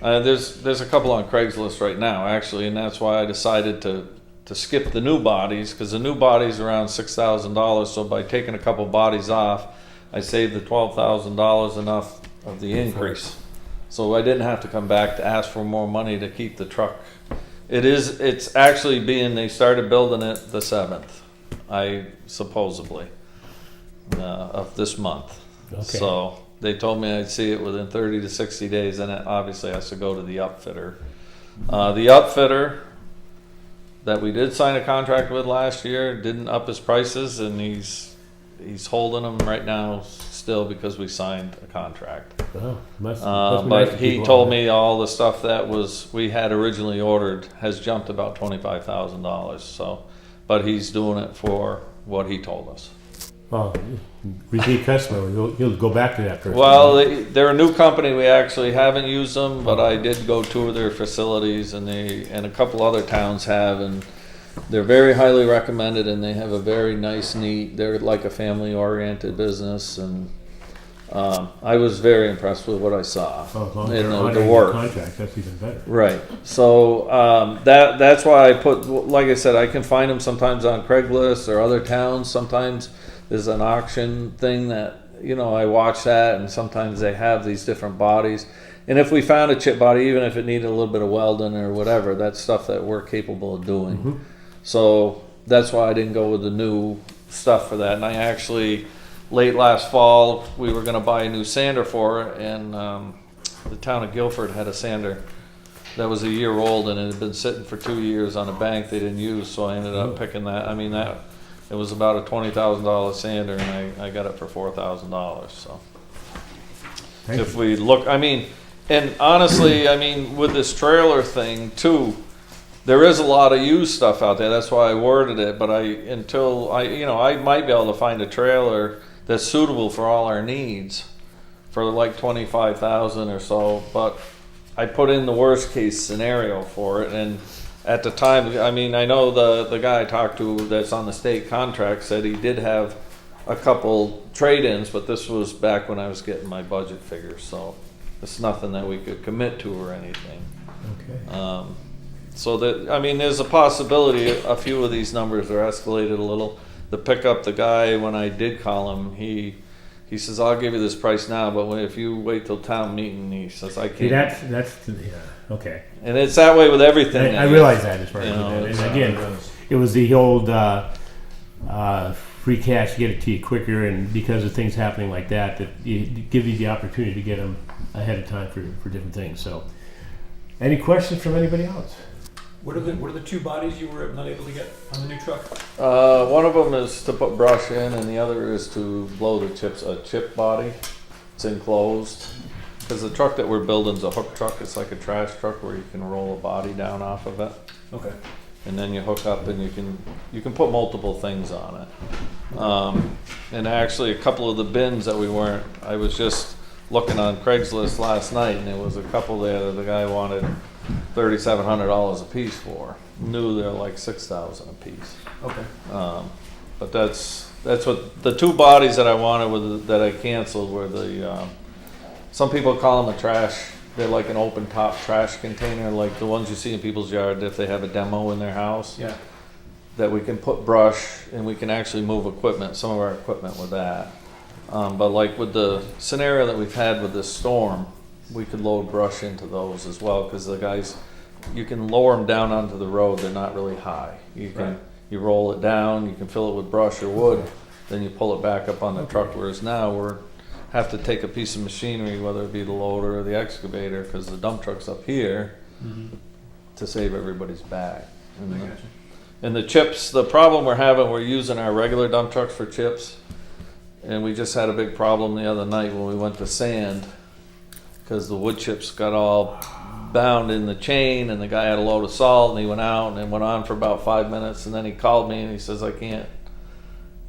there's a couple on Craigslist right now actually, and that's why I decided to skip the new bodies, because the new bodies are around $6,000. So by taking a couple bodies off, I saved the $12,000 enough of the increase. So I didn't have to come back to ask for more money to keep the truck. It's actually they started building it the 7th, supposedly, of this month. Okay. So they told me I'd see it within 30 to 60 days, and it obviously has to go to the upfitter. The upfitter that we did sign a contract with last year didn't up his prices, and he's holding them right now still because we signed a contract. Oh, must be nice But to he keep told on me all the stuff that we had originally ordered has jumped about $25,000. So, but he's doing it for what he told us. Well, repeat customer, he'll go back to that person. Well, they're a new company. We actually haven't used them, but I did go tour their facilities, and a couple other towns have, and they're very highly recommended, and they have a very nice, neat. They're like a family-oriented business, and I was very impressed with what I saw. Oh, as long as in they're the honoring work. the contract, that's even better. Right. So that's why I put, like I said, I can find them sometimes on Craigslist or other towns. Sometimes there's an auction thing that, I watch that, and sometimes they have these different bodies. And if we found a chip body, even if it needed a little bit of welding or whatever, that's stuff that we're capable of doing. Mm-hmm. So that's why I didn't go with the new stuff for that. And I actually, late last fall, we were going to buy a new sander for it, and the town of Guilford had a sander that was a year old, and it had been sitting for 2 years on a bank they didn't use, so I ended up picking that. I mean, it was about a $20,000 sander, and I got it for $4,000. So Thank if you. we look, and honestly, with this trailer thing too, there is a lot of used stuff out there. That's why I worded it. But I might be able to find a trailer that's suitable for all our needs for like $25,000 or so. But I put in the worst case scenario for it, and at the time, I know the guy I talked to that's on the state contract said he did have a couple trade-ins, but this was back when I was getting my budget figures, so it's nothing that we could commit to or anything. Okay. So that, I mean, there's a possibility a few of these numbers are escalated a little. The pickup, the guy, when I did call him, he says, I'll give you this price now, but if you wait till town meeting, he says, I See, can't. yeah, okay. And it's that way with everything. I realize that as far as You know, that. it's, And again, it was the old free cash, get it to you quicker, and because of things happening like that, that give you the opportunity to get them ahead of time for different things. So, any questions from anybody else? What are the two bodies you were not able to get on the new truck? One of them is to put brush in, and the other is to blow the chips. A chip body. It's enclosed. Because the truck that we're building is a hook truck. It's like a trash truck where you can roll a body down off of it, Okay. and then you hook up, and you can put multiple things on it. And actually, a couple of the bins that I was just looking on Craigslist last night, and there was a couple there that the guy wanted $3,700 a piece for. Knew they're like $6,000 a piece. Okay. But that's what the two bodies that I wanted that I canceled were the. Some people call them a trash. They're like an open top trash container, like the ones you see in people's yard if they have a demo in their house. Yeah. That we can put brush and we can actually move equipment, some of our equipment with that. But like with the scenario that we've had with this storm, we could load brush into those as well, because the guys, you can lower them down onto the road. They're not really high. You roll it down, you can fill it with brush or wood, then you pull it back up on the truck. Whereas now we have to take a piece of machinery, whether it be the loader or the excavator, because the dump truck's up here, to save everybody's back. I gotcha. And the chips, the problem we're using our regular dump trucks for chips, and we just had a big problem the other night when we went to sand, because the wood chips got all bound in the chain, and the guy had a load of salt, and he went out, and it went on for about 5 minutes, and then he called me and he says, I can't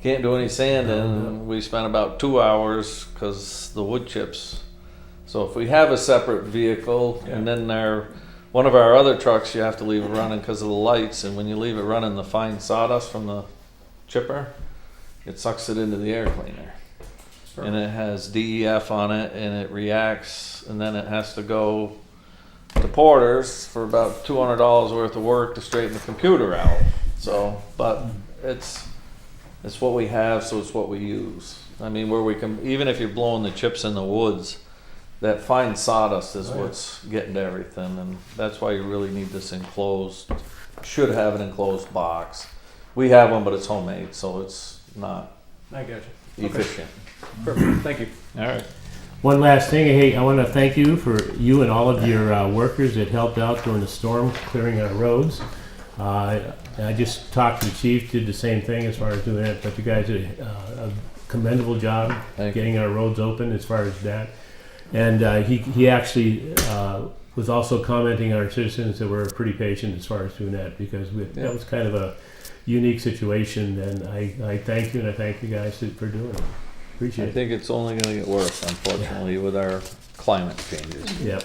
do any sanding. And we spent about 2 hours because the wood chips. So if we have a separate vehicle, and then one of our other trucks, you have to leave it running because of the lights, and when you leave it running, the fine sawdust from the chipper, it sucks it into the air cleaner. And it has DEF on it, and it reacts, and then it has to go to Porter's for about $200 worth of work to straighten the computer out. So, but it's what we have, so it's what we use. I mean, where we can, even if you're blowing the chips in the woods, that fine sawdust is what's getting to everything, and that's why you really need this enclosed. Should have an enclosed box. We have one, but it's homemade, so it's not I gotcha. efficient. Perfect. Thank you. All right. One last thing, hey, I want to thank you and all of your workers that helped out during the storm, clearing our roads. I just talked to the chief, did the same thing as far as doing it, but you guys did a commendable job getting our roads open as far as that. And he actually was also commenting on our citizens that were pretty patient as far as doing that, because that was kind of a unique situation, and I thank you, and I thank you guys for doing it. Appreciate I it. think it's only going to get worse, unfortunately, with our climate changes. Yep.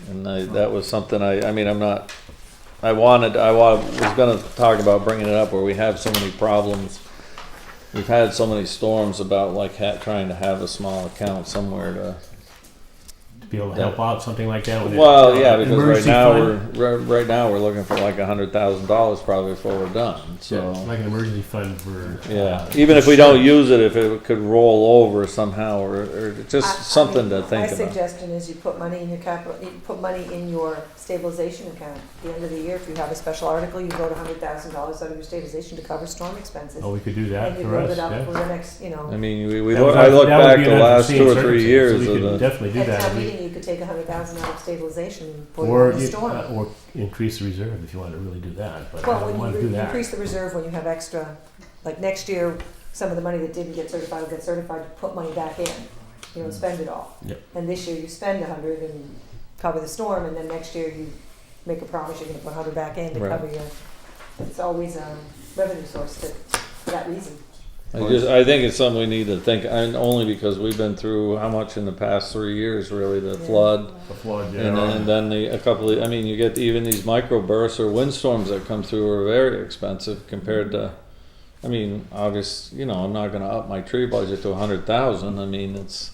And that was something I was going to talk about bringing it up, where we have so many problems. We've had so many storms about like trying to have a small account somewhere to Be able to help out, something like that. With Well, yeah, because emergency right now we're looking for like $100,000 probably before we're done. So like an emergency fund for even if we don't use it, if it could roll over somehow, or just something to think My about. suggestion is you put money in your capital, you put money in your stabilization account. At the end of the year, if you have a special article, you vote $100,000 out of your stabilization to cover storm expenses. Oh, we could do that And you for build us. it up Yeah. for the next, I mean, I look back the last 2 or 3 years So we of could the. definitely do At that. town meeting, you could take $100,000 out of stabilization and put it Or in the storm. or increase the reserve if you want to really do that. But I Well, don't want to when do you that. increase the reserve when you have extra, like next year, some of the money that didn't get certified will get certified to put money back in. You don't spend it all. Yep. And this year you spend 100 and cover the storm, and then next year you make a promise you're gonna put 100 back in to Right. cover your, it's always a revenue source for that reason. I think it's something we need to think, and only because we've been through how much in the past 3 years, really, the flood. The flood, And then a couple of, I mean, you get even these microbursts or windstorms that come through are very expensive compared to I mean, August, you know, I'm not gonna up my tree budget to 100,000. I mean, it's,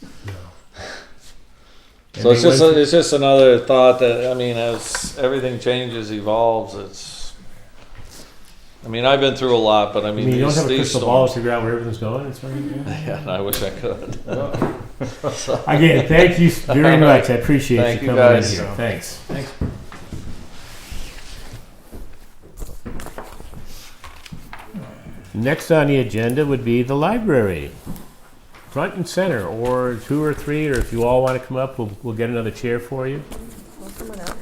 so And it's just another thought that, I mean, as everything changes, evolves, it's, I mean, I've been through a lot, but I I mean, mean, you don't these, have a these crystal ball to storms. figure out where everything's going. It's right. Yeah, I wish I could. Again, thank you very much. I appreciate Thank you you, coming in guys. here. Thanks. Thanks. Next on the agenda would be the library. Front and center, or 2 or 3, or if you all want to come up, we'll get another chair for you. Well, come on up.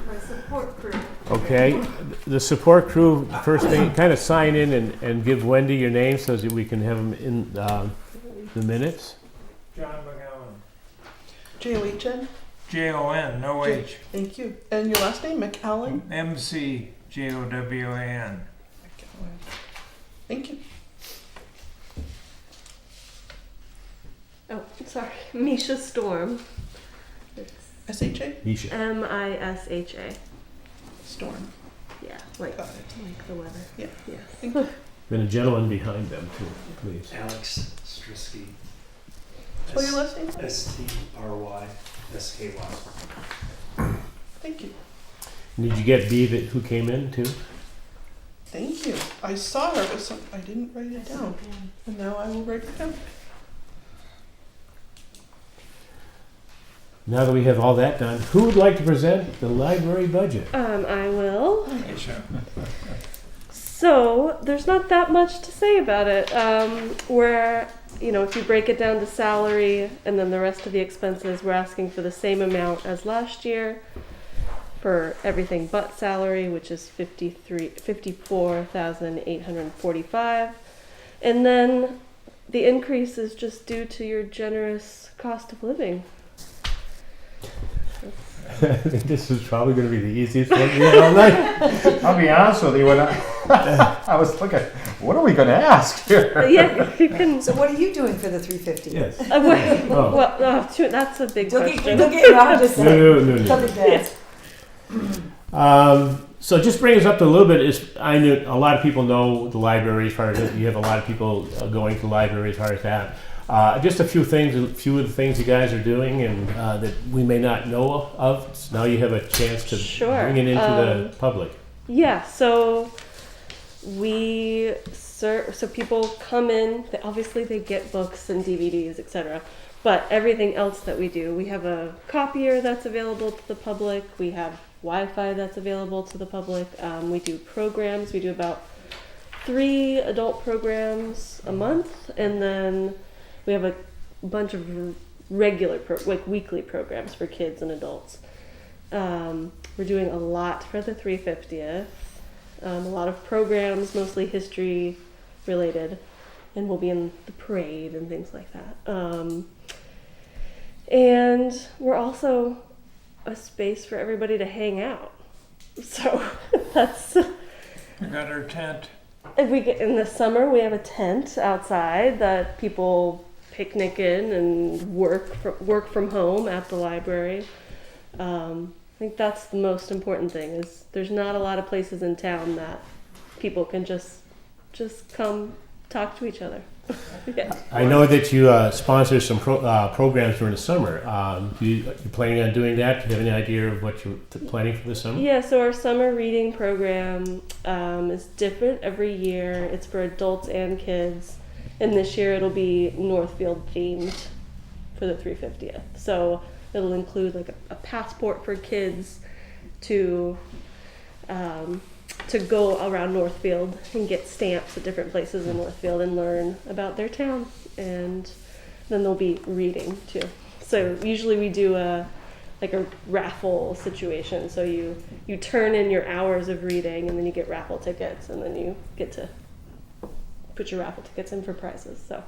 My support crew. Okay, the support crew, first thing, kind of sign in and give Wendy your name so that we can have them in the minutes. John McGowan. J-O-H-N? Jon, no H. Thank you. And your last name, McAllen? McJowan. Thank you. Oh, sorry. Misha Storm. It's S-H-A? Nisha. Misha. Storm. Yeah, like Got it. the weather. Yeah. Yes. And a gentleman behind them too, please. Alex Strisky. Spell your last name? STRYSKY. Thank you. Did you get B who came in too? Thank you. I saw her, but I didn't write it down. And now I will write it down. Now that we have all that done, who would like to present the library budget? I will. So there's not that much to say about it. Where, you know, if you break it down to salary and then the rest of the expenses, we're asking for the same amount as last year for everything but salary, which is $54,845. And then the increase is just due to your generous cost of living. I think this is probably going to be the easiest one we had all night. I'll be honest with you, when I was looking, what are we gonna ask here? Yeah, you can. So what are you doing for the 350? Yes. That's a big Look question. at no, I'm just saying. No. Something to ask. So just bring us up to a little bit. I knew a lot of people know the library as far as you have a lot of people going to the library as far as that. Just a few of the things you guys are doing and that we may not know of. So now you have a chance to bring it into the public. Yeah, so so people come in, obviously they get books and DVDs, etc. But everything else that we do, we have a copier that's available to the public, we have Wi-Fi that's available to the public, we do programs, we do about 3 adult programs a month, and then we have a bunch of regular, weekly programs for kids and adults. We're doing a lot for the 350th. A lot of programs, mostly history related, and we'll be in the parade and things like that. And we're also a space for everybody to hang out. So that's. We got our tent. If we get in the summer, we have a tent outside that people picnic in and work from home at the library. I think that's the most important thing. Is there's not a lot of places in town that people can just come talk to each other. Yeah. I know that you sponsor some programs during the summer. You planning on doing that? Do you have any idea of what you're planning for the summer? Yeah, so our summer reading program is different every year. It's for adults and kids. And this year it'll be Northfield themed for the 350th. So it'll include like a passport for kids to go around Northfield and get stamps at different places in Northfield and learn about their town. And then there'll be reading too. So usually we do a raffle situation. So you turn in your hours of reading and then you get raffle tickets and then you get to put your raffle tickets in for prizes. So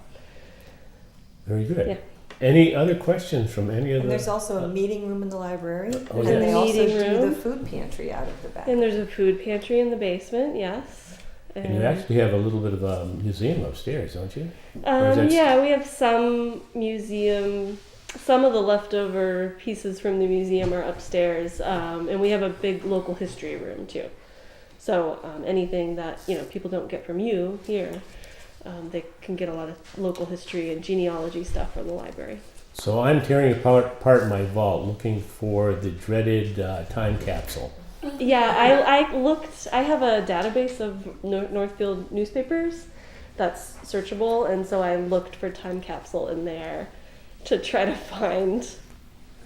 Very good. Yeah. Any other questions from any of And the? there's also a meeting room in the library. Oh, And yeah. they also Meeting do room. the food pantry out of the back. and there's a food pantry in the basement, yes. And you actually have a little bit of a museum upstairs, don't you? Or is that- Yeah, we have some museum. Some of the leftover pieces from the museum are upstairs, and we have a big local history room too. So anything that people don't get from you here, they can get a lot of local history and genealogy stuff from the library. So I'm tearing apart my vault, looking for the dreaded time capsule. Yeah, I looked. I have a database of Northfield newspapers that's searchable, and so I looked for time capsule in there to try to find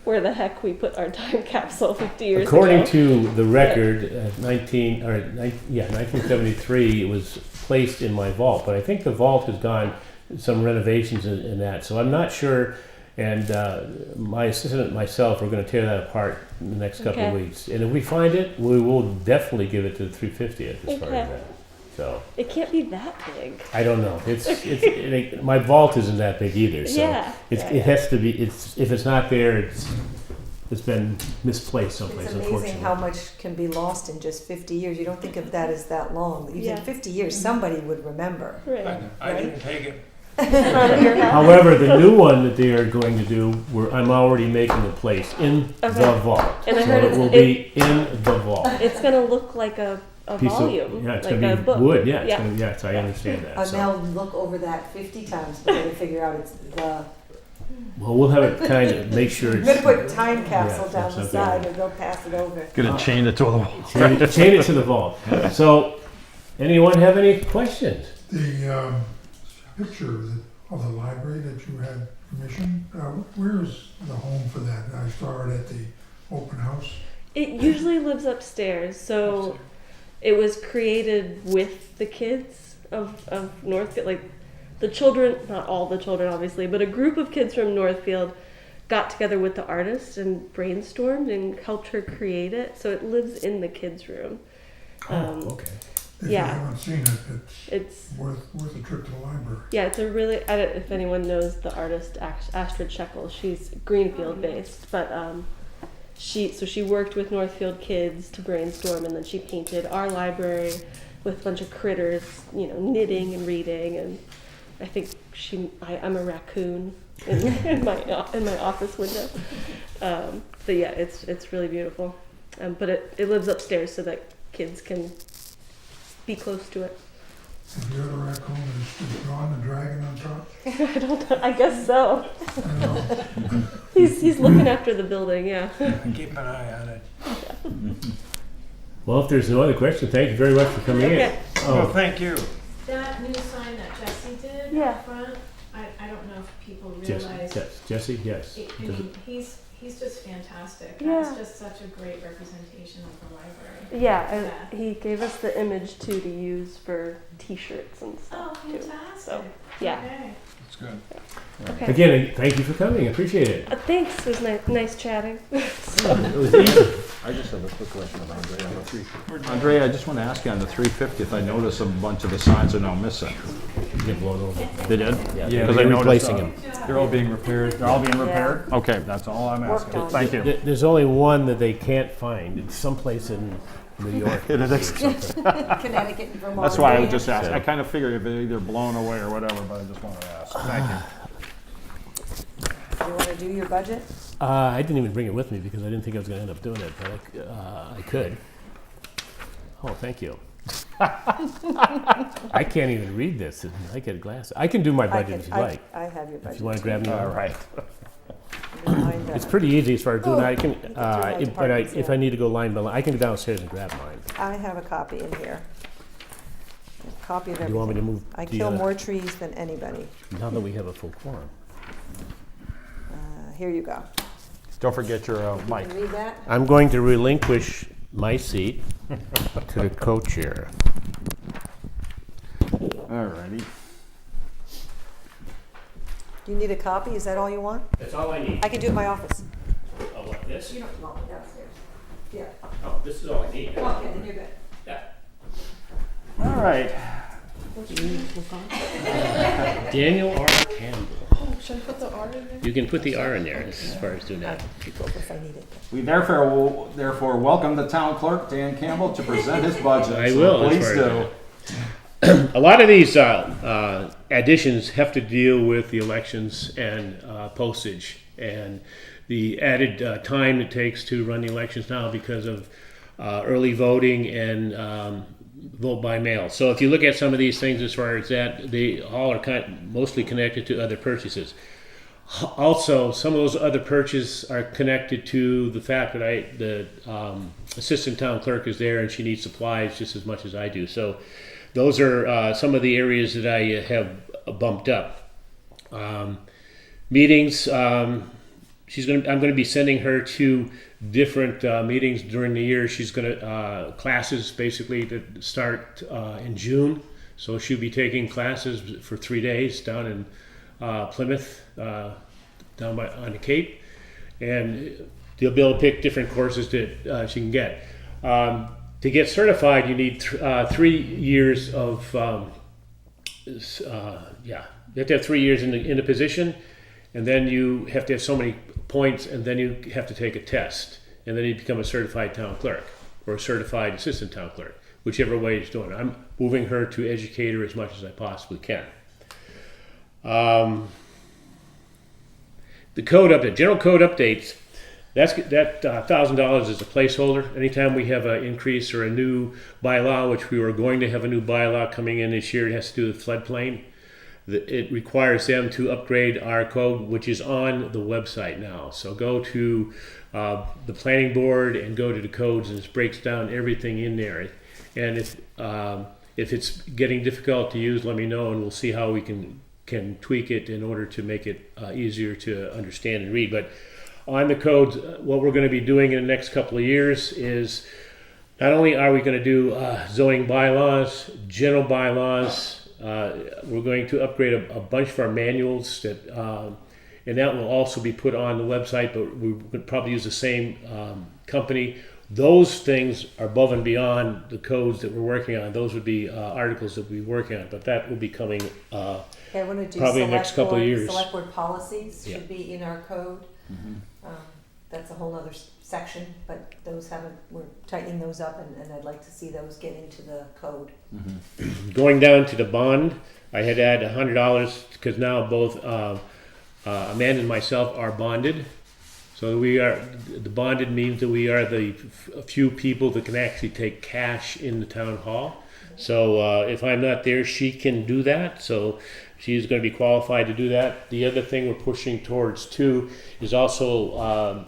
where the heck we put our time capsule 50 years According ago. to the record, 1973, it was placed in my vault, but I think the vault has gone some renovations in that, so I'm not sure. And my assistant and myself are going to tear that apart in the next couple of Okay. weeks. And if we find it, we will definitely give it to the 350th as far Okay. as that. So It can't be that big. I don't know. My vault isn't that big either. So Yeah. it has to be. If it's not there, it's been misplaced someplace. It's amazing Unfortunately. how much can be lost in just 50 years. You don't think of that as that long. You Yeah. think 50 years, somebody would remember. Right. I didn't take it. However, the new one that they are going to do, I'm already making the place in Okay. the vault. And I So heard it will be in the vault. It's gonna look like a Piece volume, yeah, it's like gonna a be book. wood. Yeah, it's Yeah. gonna, yes, I understand that. And So. they'll look over that 50 times before they figure out it's the. Well, we'll have it kind of make sure You're it's. gonna put time capsule Yeah, down the something. side and they'll pass it over. Gonna chain it to the wall. Chain it to the vault. So, anyone have any questions? The picture of the library that you had commissioned, where's the home for that? I saw it at the open house. It usually lives upstairs, so it was created with the kids of Northfield, like the children, not all the children obviously, but a group of kids from Northfield got together with the artist and brainstormed and helped her create it, so it lives in the kids' room. Okay. If Yeah. you haven't seen it, It's it's worth a trip to the library. Yeah, it's a really. I don't if anyone knows the artist Astrid Shekel. She's Greenfield based, but she worked with Northfield kids to brainstorm, and then she painted our library with a bunch of critters, knitting and reading, and I think I'm a raccoon in my office window. But yeah, it's really beautiful, but it lives upstairs so that kids can be close to it. If the other raccoon is gone, the dragon on top. I don't know. I guess so. I know. He's looking after the building, yeah. Keep an eye on it. Well, if there's no other question, thank you very much for coming Okay. in. Well, Oh, thank you. That new sign that Jesse did Yeah. up front, I don't know if people Jesse, realize. yes, Jesse, yes. I mean, he's just fantastic. Yeah. That's just such a great representation of the library. Yeah, and he gave us the image too to use for T-shirts and Oh, stuff too. fantastic. So, yeah. Okay. That's good. Okay. Again, thank you for coming. I appreciate it. Thanks. It was nice chatting. It was easy. I just have a quick question of Andre on the 350. Andre, I just want to ask you on the 350th, I noticed a bunch of the signs are now missing. Get blown over. They did? Yeah, Because I They're noticed, replacing him. They're all being repaired. They're all being Yeah. repaired? Okay, that's all I'm Worked asking. on. Thank you. There's only one that they can't find. It's someplace in New York. It is. Connecticut and Vermont. That's why I was just asking. I kind of figured if they're either blown away or whatever, but I just wanted to ask. Thank you. You want to do your budget? I didn't even bring it with me because I didn't think I was going to end up doing it, but I could. Oh, thank you. I can't even read this. I get glasses. I can do my budget if you like. I have your budget. If you want to grab me. All right. Mine, It's pretty easy as far as doing that. I can, You can do my departments, if yeah. I need to go line by line, I can go downstairs and grab mine. I have a copy in here. A copy of Do you want me everything. to move? I the kill other- more trees than anybody. Now that we have a full quorum. Here you go. Don't forget your mic. Can you read that? I'm going to relinquish my seat to the co-chair. All righty. Do you need a copy? Is that all you want? That's all I need. I can do it in my office. Oh, what, this? You don't want me downstairs. Yeah. Oh, this is all I need. Okay, then you're good. All right. Daniel R. Campbell. Oh, should I put the R in there? You can put the R in there as far as doing I'll that. keep over if I need it. We therefore welcome the town clerk, Dan Campbell, to present his budget. I So will, as Please far as do. that. a lot of these additions have to deal with the elections and postage and the added time it takes to run the elections now because of early voting and vote by mail. So if you look at some of these things as far as that, they all are mostly connected to other purchases. Also, some of those other purchases are connected to the fact that the assistant town clerk is there and she needs supplies just as much as I do. So those are some of the areas that I have bumped up. Meetings, I'm going to be sending her to different meetings during the year. She's going to classes basically to start in June. So she'll be taking classes for 3 days down in Plymouth, down on the Cape, and they'll be able to pick different courses that she can get. To get certified, you need 3 years of you have to have 3 years in the position, and then you have to have so many points, and then you have to take a test, and then you become a certified town clerk or a certified assistant town clerk, whichever way it's doing. I'm moving her to educator as much as I possibly can. The code update, general code updates, that $1,000 is a placeholder. Anytime we have an increase or a new bylaw, which we were going to have a new bylaw coming in this year, it has to do with floodplain. It requires them to upgrade our code, which is on the website now. So go to the planning board and go to the codes, and it breaks down everything in there. And if it's getting difficult to use, let me know, and we'll see how we can tweak it in order to make it easier to understand and read. But on the codes, what we're going to be doing in the next couple of years is not only are we going to do zoning bylaws, general bylaws, we're going to upgrade a bunch of our manuals that, and that will also be put on the website, but we would probably use the same company. Those things are above and beyond the codes that we're working on. Those would be articles that we'll be working on, but that will be coming Okay, I want to do probably the next couple of years. Select board policies Yeah. should be in our code. That's a whole other section, but we're tightening those up, and I'd like to see those get into the code. Going down to the bond, I had to add $100 because now both Amanda and myself are bonded. So the bonded means that we are the few people that can actually take cash in the town hall. So if I'm not there, she can do that. So she's going to be qualified to do that. The other thing we're pushing towards too is also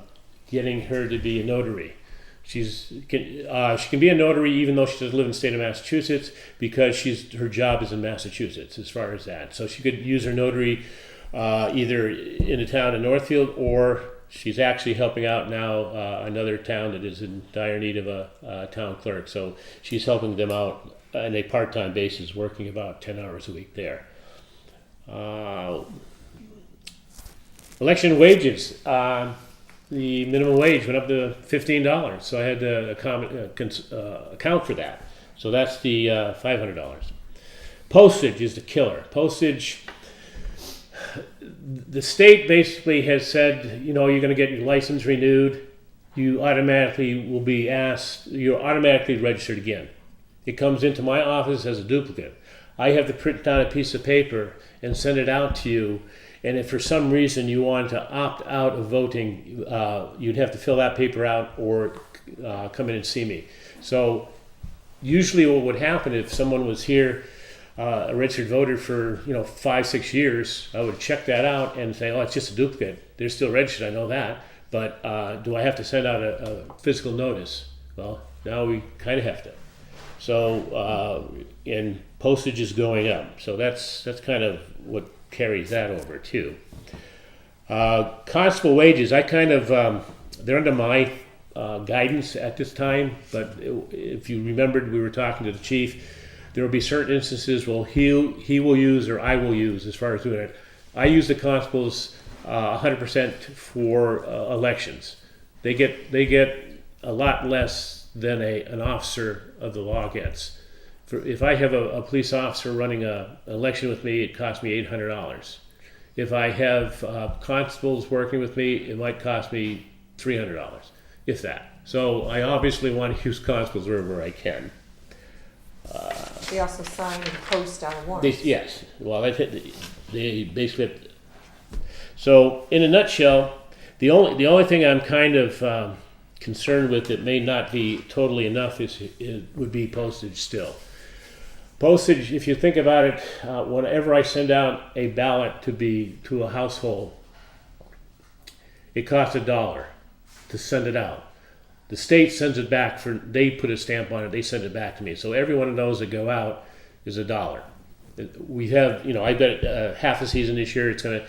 getting her to be a notary. She can be a notary even though she doesn't live in the state of Massachusetts, because her job is in Massachusetts as far as that. So she could use her notary either in the town of Northfield, or she's actually helping out now another town that is in dire need of a town clerk. So she's helping them out on a part-time basis, working about 10 hours a week there. Election wages. The minimum wage went up to $15, so I had to account for that. So that's the $500. Postage is the killer. Postage, the state basically has said, you're going to get your license renewed. You automatically will be asked, you're automatically registered again. It comes into my office as a duplicate. I have to print down a piece of paper and send it out to you. And if for some reason you want to opt out of voting, you'd have to fill that paper out or come in and see me. So usually what would happen if someone was here, a registered voter for 5-6 years, I would check that out and say, oh, it's just a duplicate. They're still registered, I know that. But do I have to send out a physical notice? Well, now we kind of have to. So, and postage is going up. So that's kind of what carries that over too. Constable wages, I kind of, they're under my guidance at this time, but if you remembered, we were talking to the chief, there will be certain instances where he will use or I will use as far as doing it. I use the constables 100% for elections. They get a lot less than an officer of the law gets. If I have a police officer running an election with me, it costs me $800. If I have constables working with me, it might cost me $300, if that. So I obviously want to use constables wherever I can. They also sign and post our They, warrants. yes, well, they basically, so in a nutshell, the only thing I'm kind of concerned with that may not be totally enough would be postage still. Postage, if you think about it, whenever I send out a ballot to a household, it costs $1 to send it out. The state sends it back they put a stamp on it, they send it back to me. So every one of those that go out is $1. We have, I bet half the season this year, it's going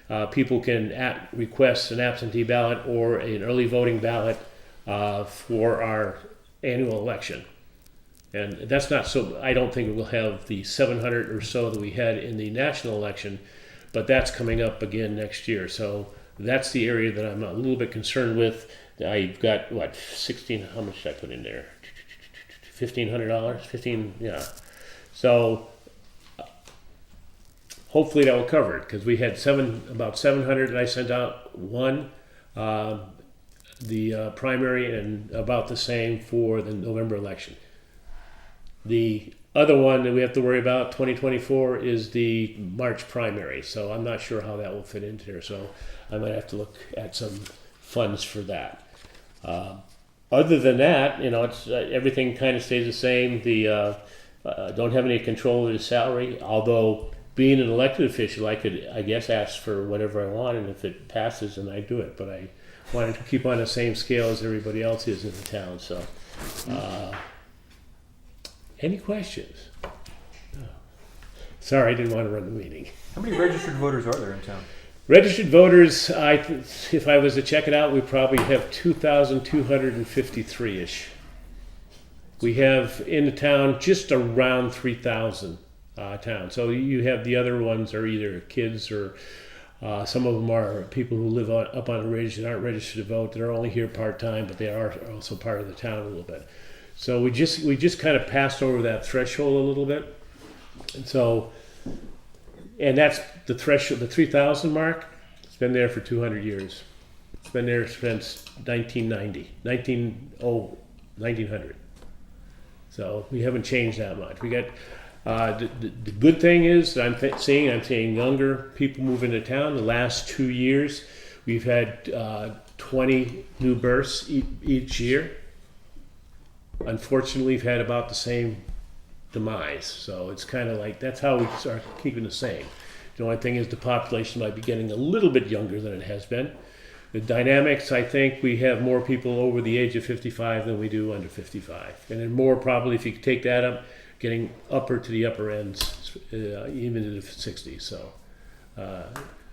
to, people can request an absentee ballot or an early voting ballot for our annual election. And that's not so, I don't think we'll have the 700 or so that we had in the national election, but that's coming up again next year. So that's the area that I'm a little bit concerned with. I've got, how much did I put in there? $1,500? yeah. So hopefully that will cover it, because we had about 700 that I sent out, the primary, and about the same for the November election. The other one that we have to worry about, 2024, is the March primary. So I'm not sure how that will fit into there. So I might have to look at some funds for that. Other than that, it's everything kind of stays the same. Don't have any control of the salary, although being an elected official, I could, I guess, ask for whatever I want, and if it passes, then I do it. But I wanted to keep on the same scale as everybody else is in the town. So, any questions? No. Sorry, I didn't want to run the meeting. How many registered voters are there in town? Registered voters, if I was to check it out, we probably have 2,253-ish. We have in the town just around 3,000 town. So you have the other ones are either kids or some of them are people who live up on a ridge that aren't registered to vote. They're only here part-time, but they are also part of the town a little bit. So we just kind of passed over that threshold a little bit. And that's the threshold, the 3,000 mark. It's been there for 200 years. It's been there since 1900. So we haven't changed that much. We got the good thing is that I'm seeing younger people move into town. The last 2 years, we've had 20 new births each year. Unfortunately, we've had about the same demise. So it's kind of like, that's how we start keeping the same. The only thing is the population might be getting a little bit younger than it has been. The dynamics, I think we have more people over the age of 55 than we do under 55. And then more probably, if you take that up, getting upper to the upper ends, even in the 60s. So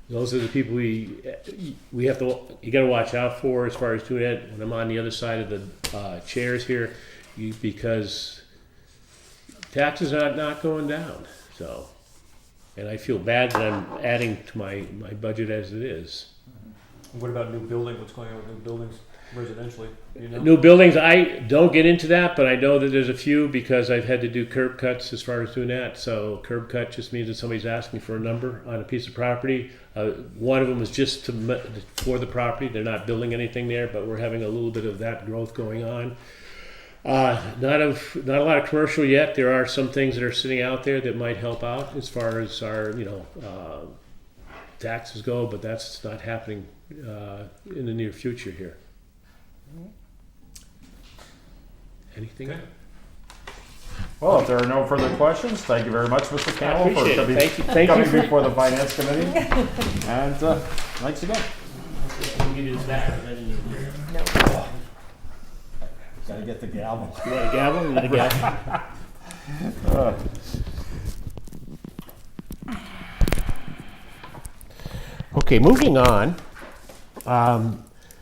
those are the people we have to, you got to watch out for as far as doing it. When I'm on the other side of the chairs here, because taxes are not going down. So, and I feel bad that I'm adding to my budget as it is. What about new building? What's going on with new buildings residentially? You know? New buildings, I don't get into that, but I know that there's a few because I've had to do curb cuts as far as doing that. So curb cut just means that somebody's asking for a number on a piece of property. One of them is just for the property. They're not building anything there, but we're having a little bit of that growth going on. Not a lot of commercial yet. There are some things that are sitting out there that might help out as far as our, taxes go, but that's not happening in the near future here. Anything? Okay. Well, if there are no further questions, thank you very much, Mr. Campbell, for appreciate it. Thank coming you. before the Finance Committee. And thanks again. No. Gotta get the gavel. You want a gavel? You want a gavel? Okay, moving on.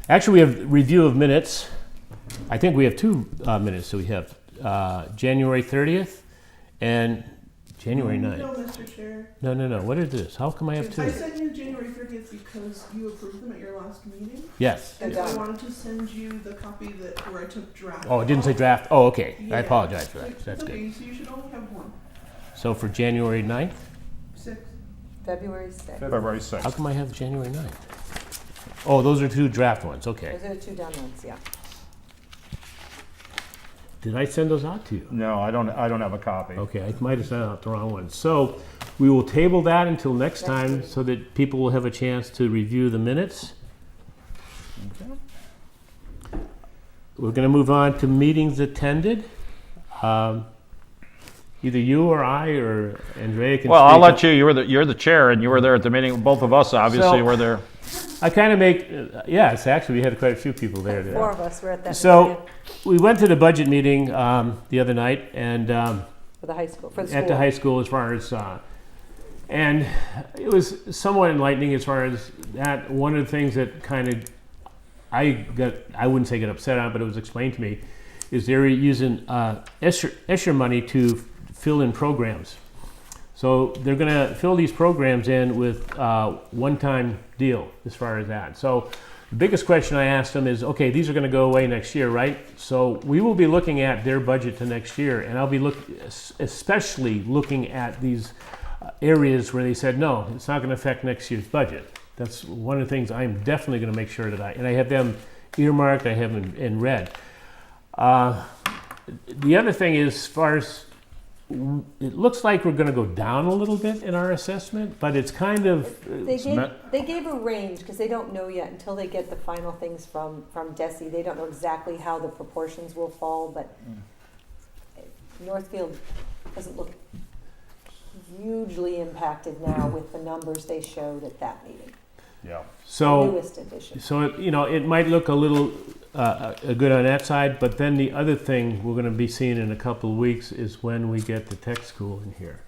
Actually, we have review of minutes. I think we have two minutes. So we have January 30th and January 9th. No, Mr. Chair. No. What is this? How come I have I two? sent you January 30th because you approved them at your last meeting. Yes. And They're I done. wanted to send you the copy where I took draft. Oh, it didn't say off. draft. Oh, okay. Yeah. I apologize for that. It's That's okay, good. so you should only have one. So for January 9th? 6. February 6th. February How 6th. come I have January 9th? Oh, those are two draft ones. Okay. Those are the two done ones, yeah. Did I send those out to you? No, I don't have a copy. Okay, I might have sent out the wrong one. So we will table that until next time so that people will have a chance to review the minutes. We're going to move on to meetings attended. Either you or I or Andrea can Well, I'll speak. let you. You're the chair, and you were there at the meeting. Both of us obviously were there. I kind of make, yes, actually, we had quite a few people there. Four of us were at that So meeting we went to the budget meeting the other night, and for the high school, for the school. at the high school as far as, and it was somewhat enlightening as far as that. One of the things that kind of I wouldn't say get upset on, but it was explained to me, is they're using ESSER money to fill in programs. So they're going to fill these programs in with one-time deal as far as that. So the biggest question I asked them is, okay, these are going to go away next year, right? So we will be looking at their budget to next year, and I'll be especially looking at these areas where they said, no, it's not going to affect next year's budget. That's one of the things I'm definitely going to make sure that I have them earmarked, I have them in red. The other thing is, as far as it looks like we're going to go down a little bit in our assessment, but it's kind of They gave a range because they don't know yet until they get the final things from DESI. They don't know exactly how the proportions will fall, but Northfield doesn't look hugely impacted now with the numbers they showed at that meeting. Yeah. so. Newest edition. So it might look a little good on that side, but then the other thing we're going to be seeing in a couple of weeks is when we get the tech school in here.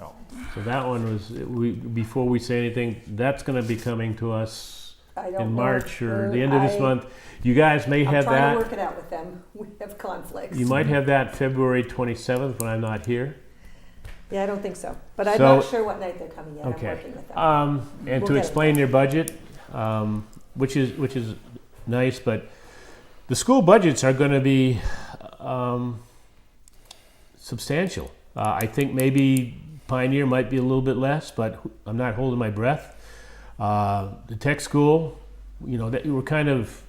Oh. So that one was before we say anything. That's going to be coming to us I don't in know March or if the end of this month. You guys may I'm have trying to that. work it out with them. We have conflicts. You might have that February 27th when I'm not here. Yeah, I don't think so. But I'm So- not sure what night they're coming yet. Okay. I'm working with them. And We'll to get it explain done. their budget, which is nice, but the school budgets are going to be substantial. I think maybe Pioneer might be a little bit less, but I'm not holding my breath. The tech school, we're kind of,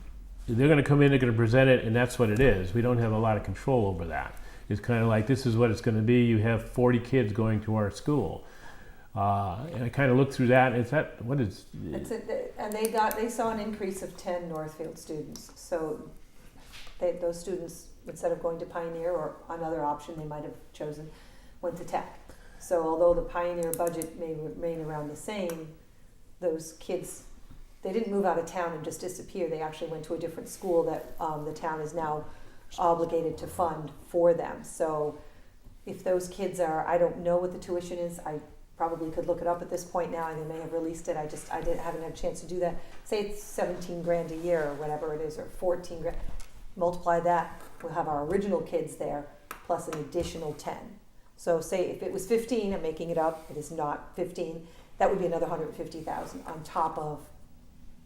they're going to come in, they're going to present it, and that's what it is. We don't have a lot of control over that. It's kind of like, this is what it's going to be. You have 40 kids going to our school. And I kind of looked through that, and And they saw an increase of 10 Northfield students. So those students, instead of going to Pioneer or another option they might have chosen, went to Tech. So although the Pioneer budget may remain around the same, those kids, they didn't move out of town and just disappear. They actually went to a different school that the town is now obligated to fund for them. So if those kids I don't know what the tuition is. I probably could look it up at this point now, and they may have released it. I haven't had a chance to do that. Say it's 17 grand a year or whatever it is, or 14 grand. Multiply that, we'll have our original kids there, plus an additional 10. So say if it was 15, I'm making it up, it is not 15, that would be another 150,000 on top of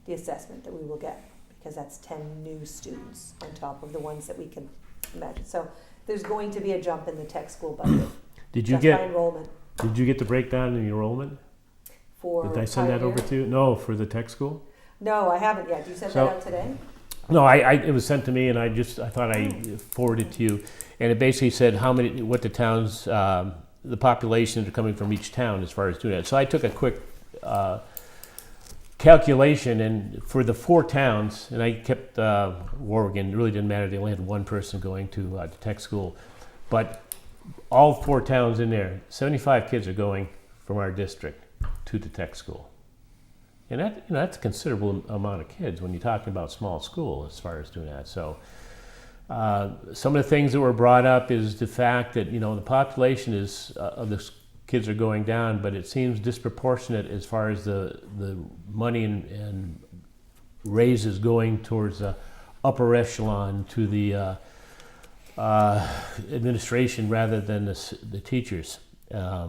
the assessment that we will get, because that's 10 new students on top of the ones that we can imagine. So there's going to be a jump in the tech school budget. Did you just by enrollment. Did you get the breakdown in the enrollment? For Did I send that over Pioneer? to you? No, for the tech school? No, I haven't yet. You sent So- that out today? No, it was sent to me, and I thought I'd forward it to you. And it basically said what the towns, the populations are coming from each town as far as doing that. So I took a quick calculation, and for the 4 towns, and I kept Warwigan, it really didn't matter. They only had one person going to the tech school. But all 4 towns in there, 75 kids are going from our district to the tech school. And that's a considerable amount of kids when you're talking about small school as far as doing that. So some of the things that were brought up is the fact that, the population of the kids are going down, but it seems disproportionate as far as the money and raises going towards the upper echelon to the administration rather than the teachers. I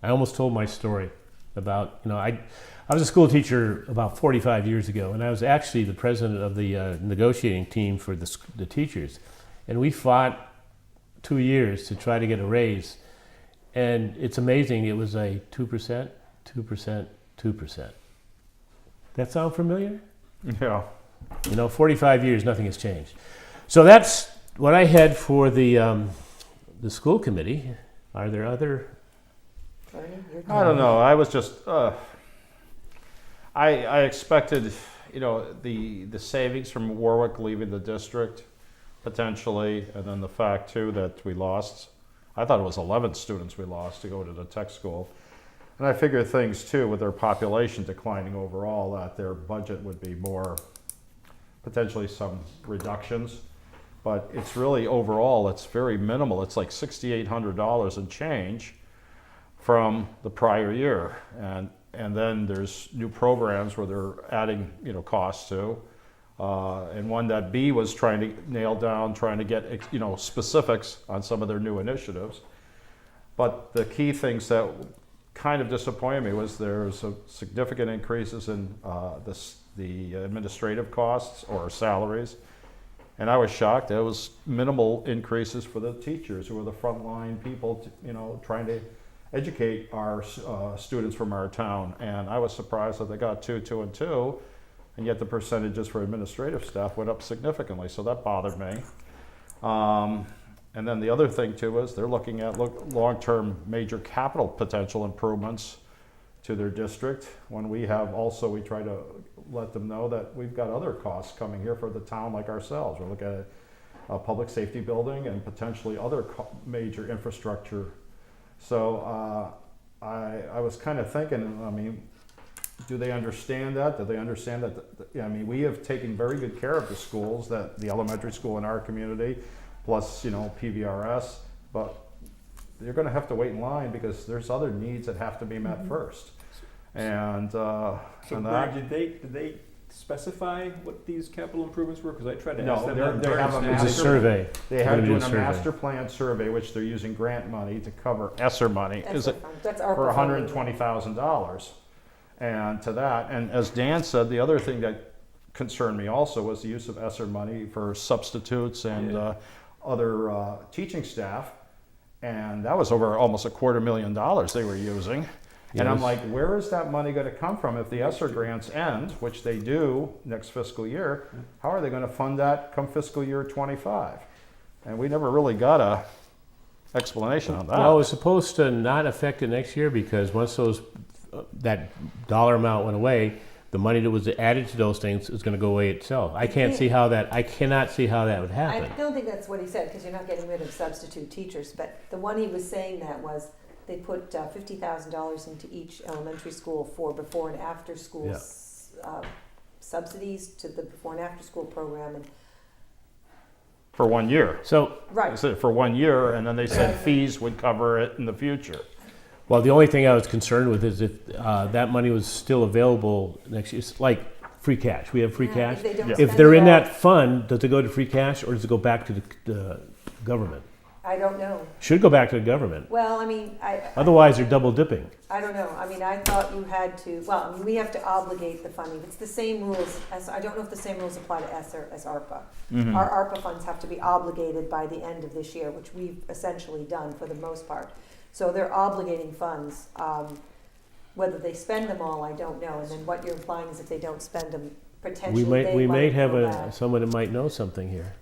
almost told my story about, I was a school teacher about 45 years ago, and I was actually the president of the negotiating team for the teachers. And we fought 2 years to try to get a raise. And it's amazing, it was a 2%, 2%, 2%. That sound familiar? Yeah. 45 years, nothing has changed. So that's what I had for the school committee. Are there other? Bernie, your I don't know. I was just, I expected, the savings from Warwick leaving the district potentially, and then the fact too that we lost. I thought it was 11 students we lost to go to the tech school. And I figured things too, with their population declining overall, that their budget would be more, potentially some reductions. But it's really overall, it's very minimal. It's like $6,800 and change from the prior year. And then there's new programs where they're adding, costs to. And one that B was trying to nail down, trying to get, specifics on some of their new initiatives. But the key things that kind of disappointed me was there's a significant increases in the administrative costs or salaries. And I was shocked. There was minimal increases for the teachers who are the frontline people, trying to educate our students from our town. And I was surprised that they got 2, 2, and 2, and yet the percentages for administrative staff went up significantly. So that bothered me. And then the other thing too is they're looking at long-term major capital potential improvements to their district. When we try to let them know that we've got other costs coming here for the town like ourselves. We're looking at a public safety building and potentially other major infrastructure. So I was kind of thinking, do they understand that? Do they understand that? We have taken very good care of the schools, the elementary school in our community, plus, PVRS, but you're going to have to wait in line because there's other needs that have to be met first. And So Brad, did they specify what these capital improvements were? Because I tried to ask them. They have It's a survey. They They're have gonna do doing a a survey. master plan survey, which they're using grant money to cover ESSER money. That's For ARPA funding. $120,000. And to that, and as Dan said, the other thing that concerned me also was the use of ESSER money for substitutes and other teaching staff. And that was over almost $250,000 they were using. And I'm like, where is that money going to come from if the ESSER grants end, which they do next fiscal year? How are they going to fund that come fiscal year 25? And we never really got a explanation on that. Well, it was supposed to not affect it next year because once that dollar amount went away, the money that was added to those things is going to go away itself. I cannot see how that would happen. I don't think that's what he said, because you're not getting rid of substitute teachers, but the one he was saying that was, they put $50,000 into each elementary school for before and after school subsidies to the before and after school program. And for 1 year. So, right. They said for 1 year, and then they said fees would cover it in the future. well, the only thing I was concerned with is if that money was still available next year. It's like free cash. We have free cash. If they don't If spend they're it in all, that fund, does it go to free cash or does it go back to the government? I don't know. Should go back to the government. Well, Otherwise, they're double dipping. I don't know. I thought you had to, we have to obligate the funding. It's the same rules as, I don't know if the same rules apply to ESSER as ARPA. Mm-hmm. Our ARPA funds have to be obligated by the end of this year, which we've essentially done for the most part. So they're obligating funds. Whether they spend them all, I don't know. And then what you're implying is if they don't spend them, potentially We may have go back. someone that might know something here.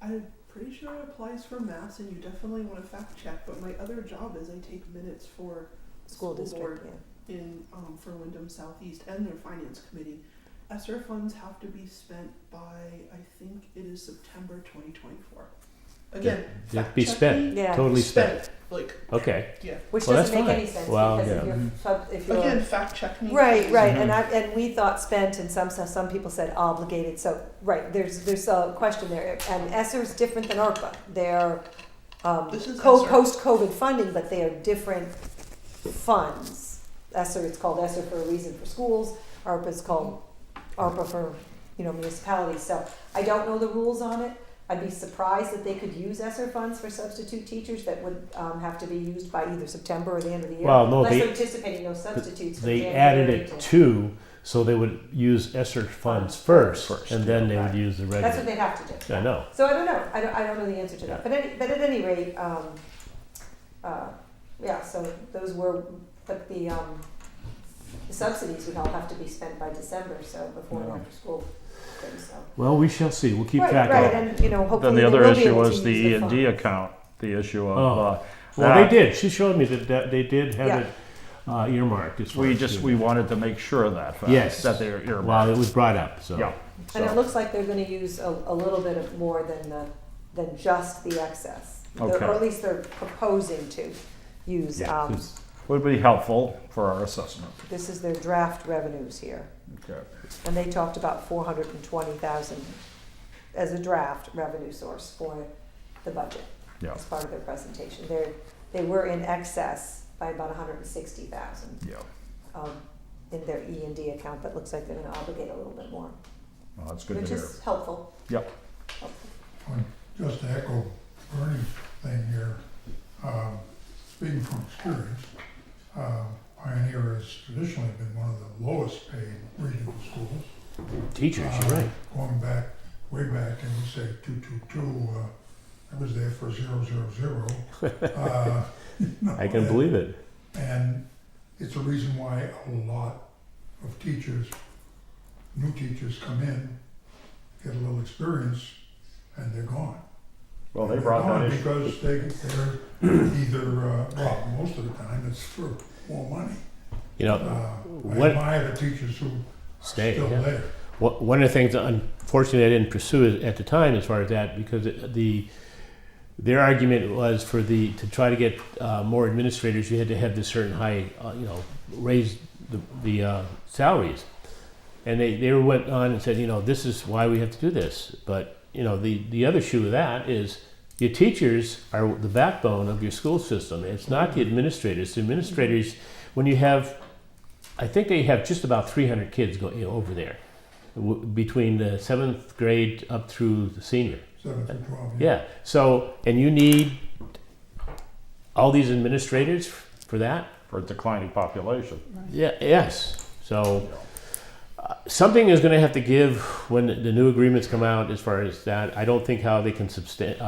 I'm pretty sure it applies for mass, and you definitely want to fact check. But my other job is I take minutes for School district, board in for Wyndham Southeast and their finance committee. ESSER funds have to be spent by, I think it is September 2024. Again, It'd be fact check spent, me. Yeah. totally spent. Like, Okay. yeah. Which Well, doesn't that's make fine. any sense Well, because yeah. if you're Again, fact check me. right, Mm-hmm. and we thought spent, and some people said obligated. So right, there's a question there, and ESSER is different than ARPA. They're This is ESSER. post-COVID funding, but they are different funds. ESSER, it's called ESSER for a reason for schools. ARPA is called ARPA for municipalities. So I don't know the rules on it. I'd be surprised that they could use ESSER funds for substitute teachers that would have to be used by either September or the end of the year. Well, no, unless they- they're anticipating no substitutes. from They January added it to- to, so they would use ESSER funds first, and then they would use the That's what regular. they'd have to do. I know. So I don't know. I don't know the answer to that. But at any rate, yeah. So those were, but the the subsidies would all have to be spent by December, so before and after school things, so. Well, we shall see. We'll keep Right, track right, of it. and, you know, Then hopefully the they other will be issue able to was use the the E&D fund. account, the issue of, Well, that. they did. She showed me that they did have Yeah. it earmarked. As far We as just, doing we that. wanted to make sure of that fact. Yes. That they're earmarked. Well, it was brought up, so. Yeah. And it So- looks like they're gonna use a little bit of more than just the excess. Okay. Or at least they're proposing to use, Yeah, 'cause- Would be helpful for our assessment. this is their draft revenues here. Okay. And they talked about 420,000 as a draft revenue source for the budget Yeah, as part of their presentation. They were in excess by about 160,000 yeah. in their E&D account, but looks like they're gonna obligate a little bit more, Well, that's good to which hear. is helpful. Yep. Just to echo Bernie's thing here, speaking from experience, Pioneer has traditionally been one of the lowest paid regional schools. Teachers, you're right. Going back, way back, and we say 222, I was there for 000. You know, I can believe it. And it's a reason why a lot of teachers, new teachers come in, get a little experience, and they're gone. Well, they They're brought that gone issue. because they're either, well, most of the time, it's for more money. You know, I what admire the teachers who are stay. still Yeah. there. One of the things, unfortunately, I didn't pursue it at the time as far as that, because their argument was to try to get more administrators, you had to have this certain high, raise the salaries. And they went on and said, this is why we have to do this. But, the other shoe of that is your teachers are the backbone of your school system. It's not the administrators. The administrators, when you have, I think they have just about 300 kids over there, between the 7th grade up through the senior. 7 to 12. Yeah. So, and you need all these administrators for that? For a declining population. Yeah. Yes. So, something is going to have to give when the new agreements come out as far as that. I don't think how they can sustain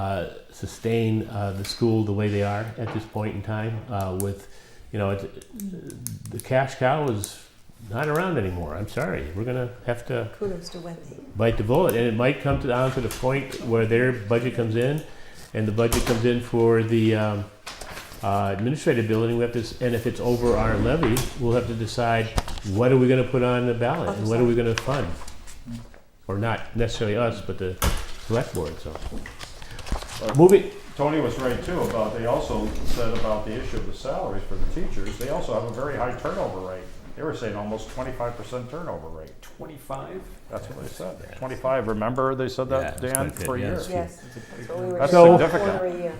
the school the way they are at this point in time with, the cash cow is not around anymore. I'm sorry. We're going to have to Kudos to Wendy. bite the bullet. And it might come down to the point where their budget comes in and the budget comes in for the administrative building. We have to, and if it's over our levy, we'll have to decide what are we going to put on the ballot and what are we going to fund. Or not necessarily us, but the select board. So, moving. Tony was right too about, they also said about the issue of the salaries for the teachers. They also have a very high turnover rate. They were saying almost 25% turnover rate. 25? That's what they said. 25, remember they said that, Yeah, it's Dan, quite a bit, for yes. years? Yes, that's what we were That's doing, significant. quarter a year.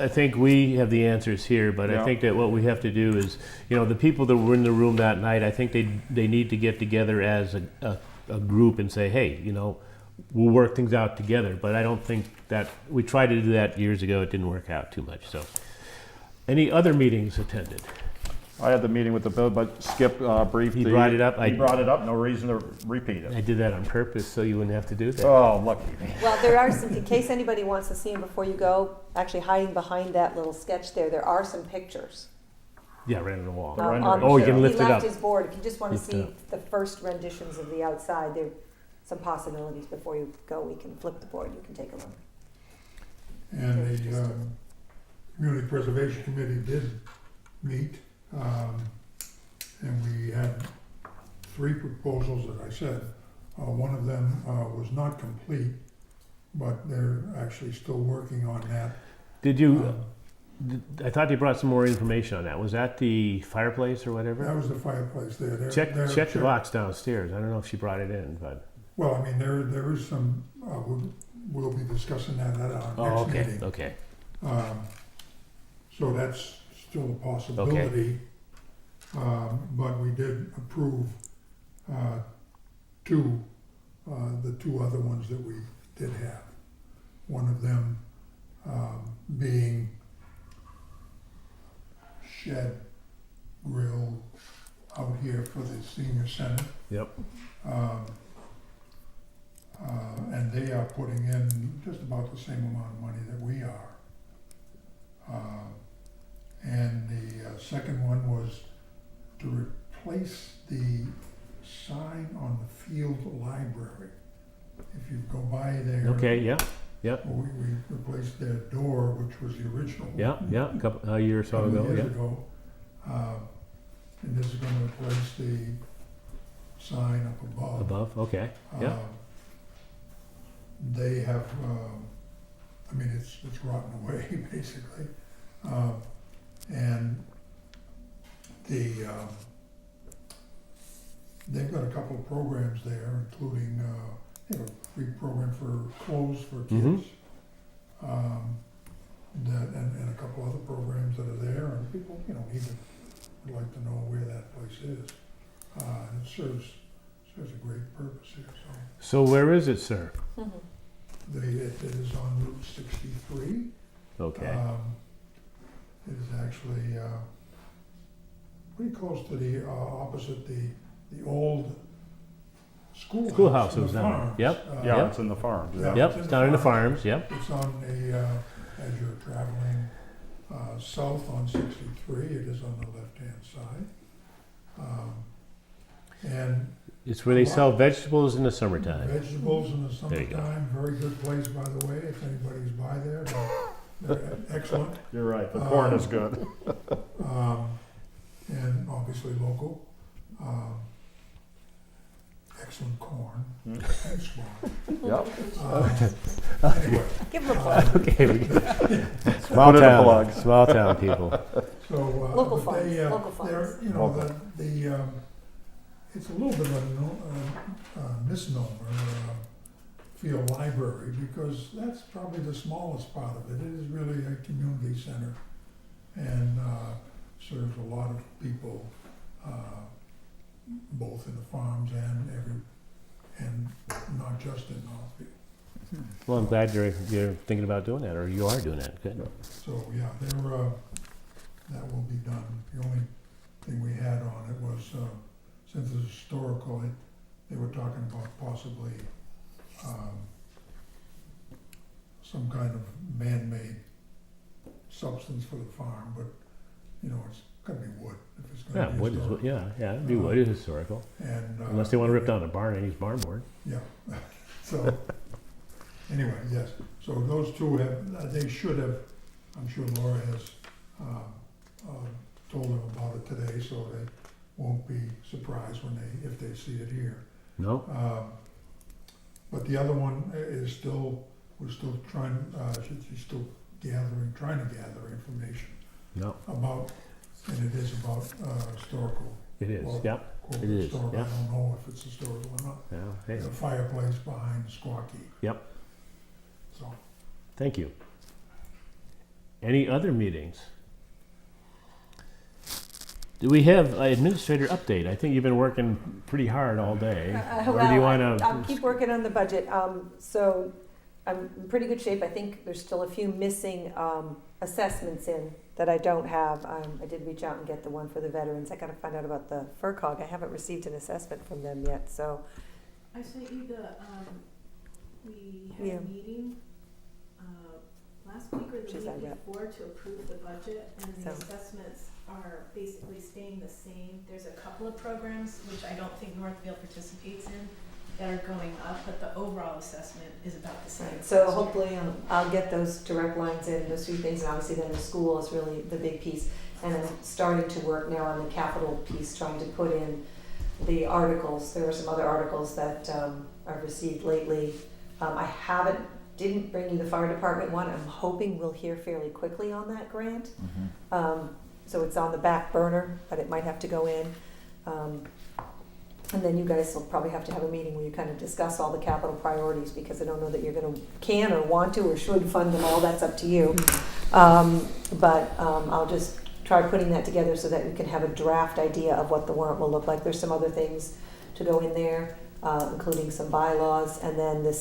I think we have the answers here, but Yeah. I think that what we have to do is, the people that were in the room that night, I think they need to get together as a group and say, hey, we'll work things out together. But I don't think that, we tried to do that years ago, it didn't work out too much. So, any other meetings attended? I had the meeting with the bill, but Skip briefed. He brought it up. He brought it up, no reason to repeat I it. did that on purpose so you wouldn't have to do that. Oh, lucky me. Well, there are some, in case anybody wants to see them before you go, actually hiding behind that little sketch there are some pictures. Yeah, right on the wall. The on- renderings, Oh, you can yeah. lift it He up. left his board, if you just want to Lift it see up. the first renditions of the outside, there are some possibilities before you go, we can flip the board, you can take a look. And the Community Preservation Committee did meet, and we had 3 proposals that I said. One of them was not complete, but they're actually still working on that. Did you? I thought they brought some more information on that. Was that the fireplace or whatever? That was the fireplace there. Check the box downstairs. I don't know if she brought it in, but. Well, I mean, there is some, we'll be discussing that at our next meeting. Okay. So that's still a possibility. But we did approve the 2 other ones that we did have. One of them being shed grill out here for the senior center. Yep. And they are putting in just about the same amount of money that we are. And the second one was to replace the sign on the field library. If you go by there. Okay, yeah, We replaced their door, which was the original. yeah, a year or so Couple ago, years yeah. ago. And this is gonna replace the sign up above. Above, okay, yeah. They have, I mean, it's rotten away, basically. And they've got a couple of programs there, including, a free program for clothes for kids. And a couple other programs that are there, and people, would like to know where that place is. And it serves a great purpose here, So where is it, sir? it is on Route 63. Okay, It is actually, pretty close to the, opposite the old schoolhouse. Schoolhouse in was the down farms. there. Yep. Yeah, Yep. it's in the farm. Yeah. Yep, it's down in the farms, yep. It's on the, as you're traveling south on 63, it is on the left-hand side. And It's where they sell vegetables in the summertime. vegetables in the There you go. summertime, very good place, by the way, if anybody's by there. They're excellent. You're right, the corn is good. And obviously local. Excellent corn. And small. Anyway, Give them a plug. Okay, small Put in a town, plug. small town people. so, Local but funds, they, local funds. they're, it's a little bit of a misnomer, field library, because that's probably the smallest part of it. It is really a community center and serves a lot of people, both in the farms and not just in Northfield. Well, I'm glad you're thinking about doing that, or you are doing that, good. So, yeah, that will be done. The only thing we had on it was, since it's historical, they were talking about possibly, some kind of man-made substance for the farm, but, it's gotta be wood if it's Yeah, gonna be wood is, historical. it'd be wood, it's historical. And, Unless they wanna rip down a barn and use barn board. Yeah, so, anyway, yes, so those two they should have, I'm sure Laura has, told them about it today, so they won't be surprised if they see it here. No? But the other one is we're still trying, she's still trying to gather information No, about, and it is about, historical. it is, Well, yeah, quote, it is, historical. yeah. I don't know if it's historical or not. yeah, hey, There's a fireplace behind Squawky. Yep. So, thank you. Any other meetings? Do we have an administrator update? I think you've been working pretty hard all day. Or do you wanna? I'll keep working on the budget. So I'm in pretty good shape. I think there's still a few missing assessments in that I don't have. I did reach out and get the one for the veterans. I gotta find out about the FERCog. I haven't received an assessment from them yet, so. I sent you we Yeah. had a meeting, last week or Which the is our week rep. before to approve the budget, and the So- assessments are basically staying the same. There's a couple of programs, which I don't think Northfield participates in, that are going up, but the overall assessment is about the same. So hopefully I'll get those direct lines in, those few things, and obviously then the school is really the big piece. And I'm starting to work now on the capital piece, trying to put in the articles. There were some other articles that I've received lately. I didn't bring you the fire department one. I'm hoping we'll hear fairly quickly on that grant. So it's on the back burner, but it might have to go in. And then you guys will probably have to have a meeting where you kind of discuss all the capital priorities, because I don't know that you're gonna, can or want to or should fund them all, that's up to you. But I'll just try putting that together so that we can have a draft idea of what the warrant will look like. There's some other things to go in there, including some bylaws, and then the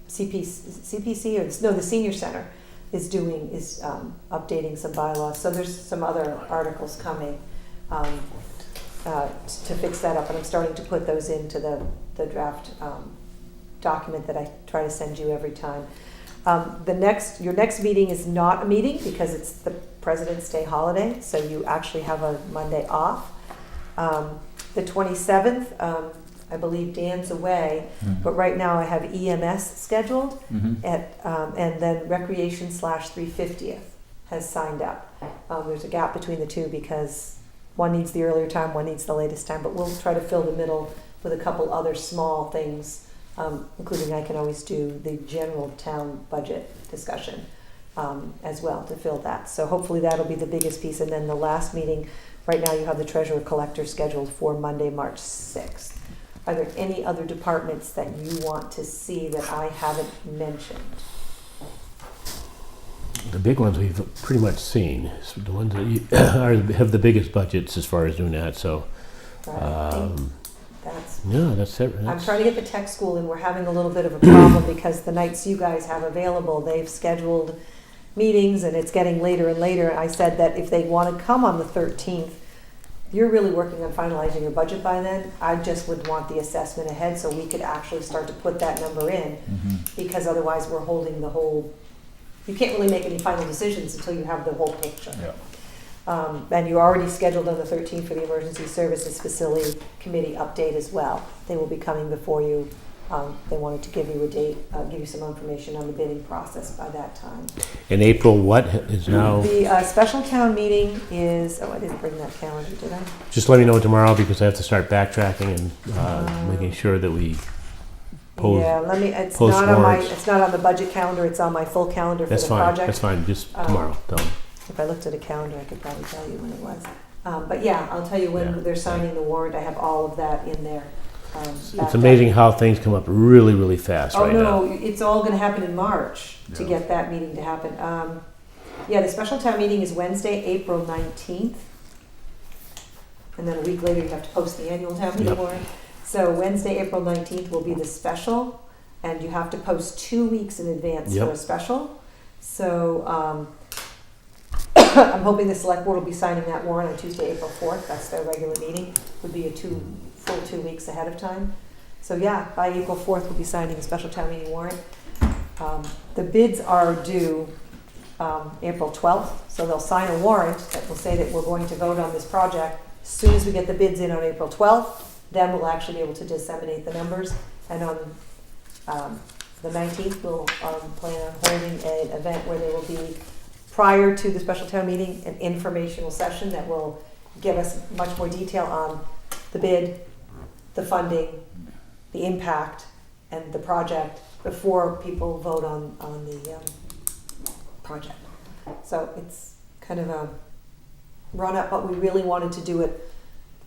CPC, the senior center is updating some bylaws. So there's some other articles coming to fix that up, and I'm starting to put those into the draft document that I try to send you every time. Your next meeting is not a meeting because it's the President's Day holiday, so you actually have a Monday off. The 27th, I believe Dan's away, but right now I have EMS scheduled at, and then Recreation / 350th has signed up. There's a gap between the two because one needs the earlier time, one needs the latest time, but we'll try to fill the middle with a couple other small things, including I can always do the general town budget discussion as well to fill that. So hopefully that'll be the biggest piece. And then the last meeting, right now you have the treasurer collector scheduled for Monday, March 6th. Are there any other departments that you want to see that I haven't mentioned? The big ones we've pretty much seen. So the ones that have the biggest budgets as far as doing that. So, I think that's that's it. I'm trying to get the tech school in. We're having a little bit of a problem because the nights you guys have available, they've scheduled meetings and it's getting later and later. I said that if they want to come on the 13th, you're really working on finalizing your budget by then. I just would want the assessment ahead so we could actually start to put that number in, because otherwise we're holding the whole, you can't really make any final decisions until you have the whole picture. And you already scheduled on the 13th for the Emergency Services Facility Committee update as well. They will be coming before you. They wanted to give you a date, give you some information on the bidding process by that time. In April, what is now? The special town meeting is, I didn't bring that calendar, did I? Just let me know tomorrow because I have to start backtracking and making sure that we post. Yeah, it's post not on warrants. it's not on the budget calendar, it's on my full calendar for That's the fine. project. That's fine. Just tomorrow. Tell me. If I looked at a calendar, I could probably tell you when it was. But yeah, I'll tell you when Yeah. they're signing the warrant. I have all of that in there. It's amazing how things come up really, really fast right now. Oh, no, it's all going to happen in March to Yeah. get that meeting to happen. Yeah, the special town meeting is Wednesday, April 19th. And then a week later, you have to post the annual town meeting Yep. warrant. So Wednesday, April 19th will be the special, and you have to post 2 weeks in advance Yep. for a special. So I'm hoping the select board will be signing that warrant on Tuesday, April 4th. That's their regular meeting. Would be a full 2 weeks ahead of time. So yeah, by April 4th, we'll be signing a special town meeting warrant. The bids are due April 12th, so they'll sign a warrant that will say that we're going to vote on this project. As soon as we get the bids in on April 12th, then we'll actually be able to disseminate the numbers. And on the 19th, we'll plan on holding an event where there will be, prior to the special town meeting, an informational session that will give us much more detail on the bid, the funding, the impact, and the project before people vote on the project. So it's kind of a run-up, but we really wanted to do it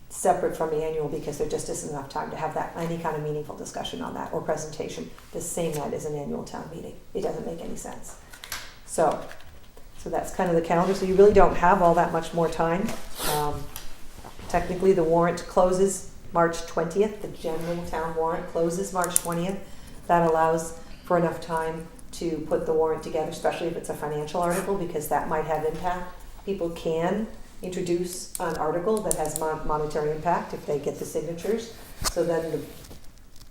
separate from the annual because there just isn't enough time to have that any kind of meaningful discussion on that or presentation the same night as an annual town meeting. It doesn't make any sense. So that's kind of the calendar. So you really don't have all that much more time. Technically, the warrant closes March 20th. The general town warrant closes March 20th. That allows for enough time to put the warrant together, especially if it's a financial article, because that might have impact. People can introduce an article that has monetary impact if they get the signatures. So then the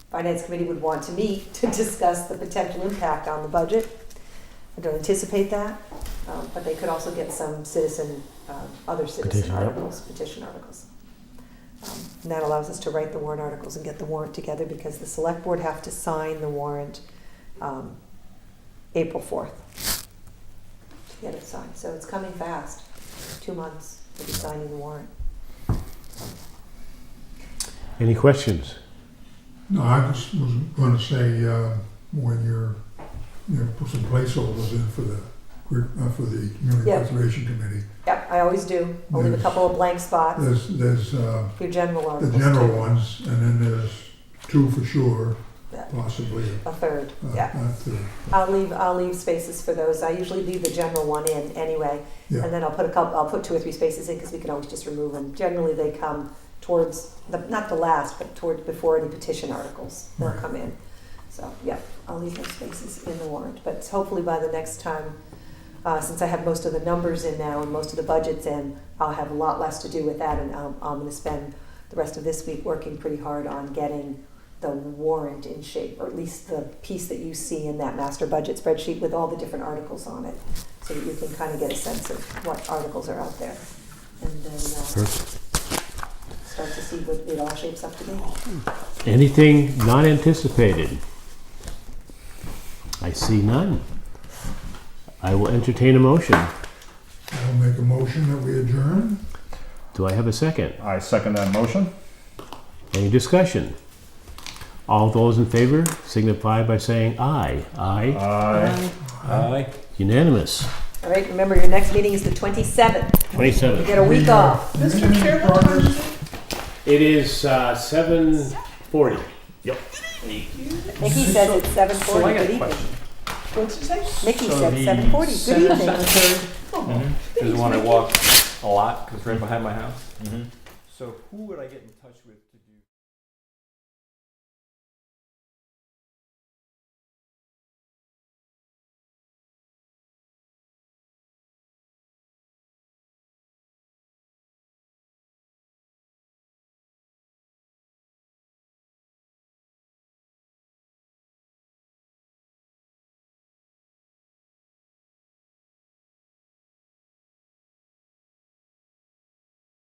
Finance Committee would want to meet to discuss the potential impact on the budget. I don't anticipate that, but they could also get some other citizen articles, petition articles. And that allows us to write the warrant articles and get the warrant together because the select board have to sign the warrant April 4th to get it signed. So it's coming fast. 2 months to be signing the warrant. Any questions? No, I just was going to say when you're, put some placeholders in for the Community Yep. Preservation Committee. Yep, I always do. I'll leave a couple of blank spots. There's Your general the articles. general too. ones, and then there's 2 for sure, Yeah. possibly A third, yeah. a third. I'll leave spaces for those. I usually leave the general one in anyway, Yeah. and then I'll put 2 or 3 spaces in because we can always just remove them. Generally, they come towards not the last, but before any petition articles. They'll Right. come in. So yeah, I'll leave those spaces in the warrant. But hopefully by the next time, since I have most of the numbers in now and most of the budgets in, I'll have a lot less to do with that, and I'm going to spend the rest of this week working pretty hard on getting the warrant in shape, or at least the piece that you see in that master budget spreadsheet with all the different articles on it, so that you can kind of get a sense of what articles are out there. And then start to see what it all shapes up to be. Anything not anticipated? I see none. I will entertain a motion. I'll make a motion that we adjourn. Do I have a second? I second that motion. Any discussion? All those in favor signify by saying aye. Aye. Aye. Aye. Unanimous. All right, remember your next meeting is the 27th. You 27. get a week off. Mr. Chair, what time is it? It is 7:40. Mickey says it's 7:40. So I got Good a evening. question. What's it say? Mickey So said the 7:40. Good evening. Cemetery Oh, is the one I walk a lot because it's right behind my house. Mhm. So who would I get in touch with to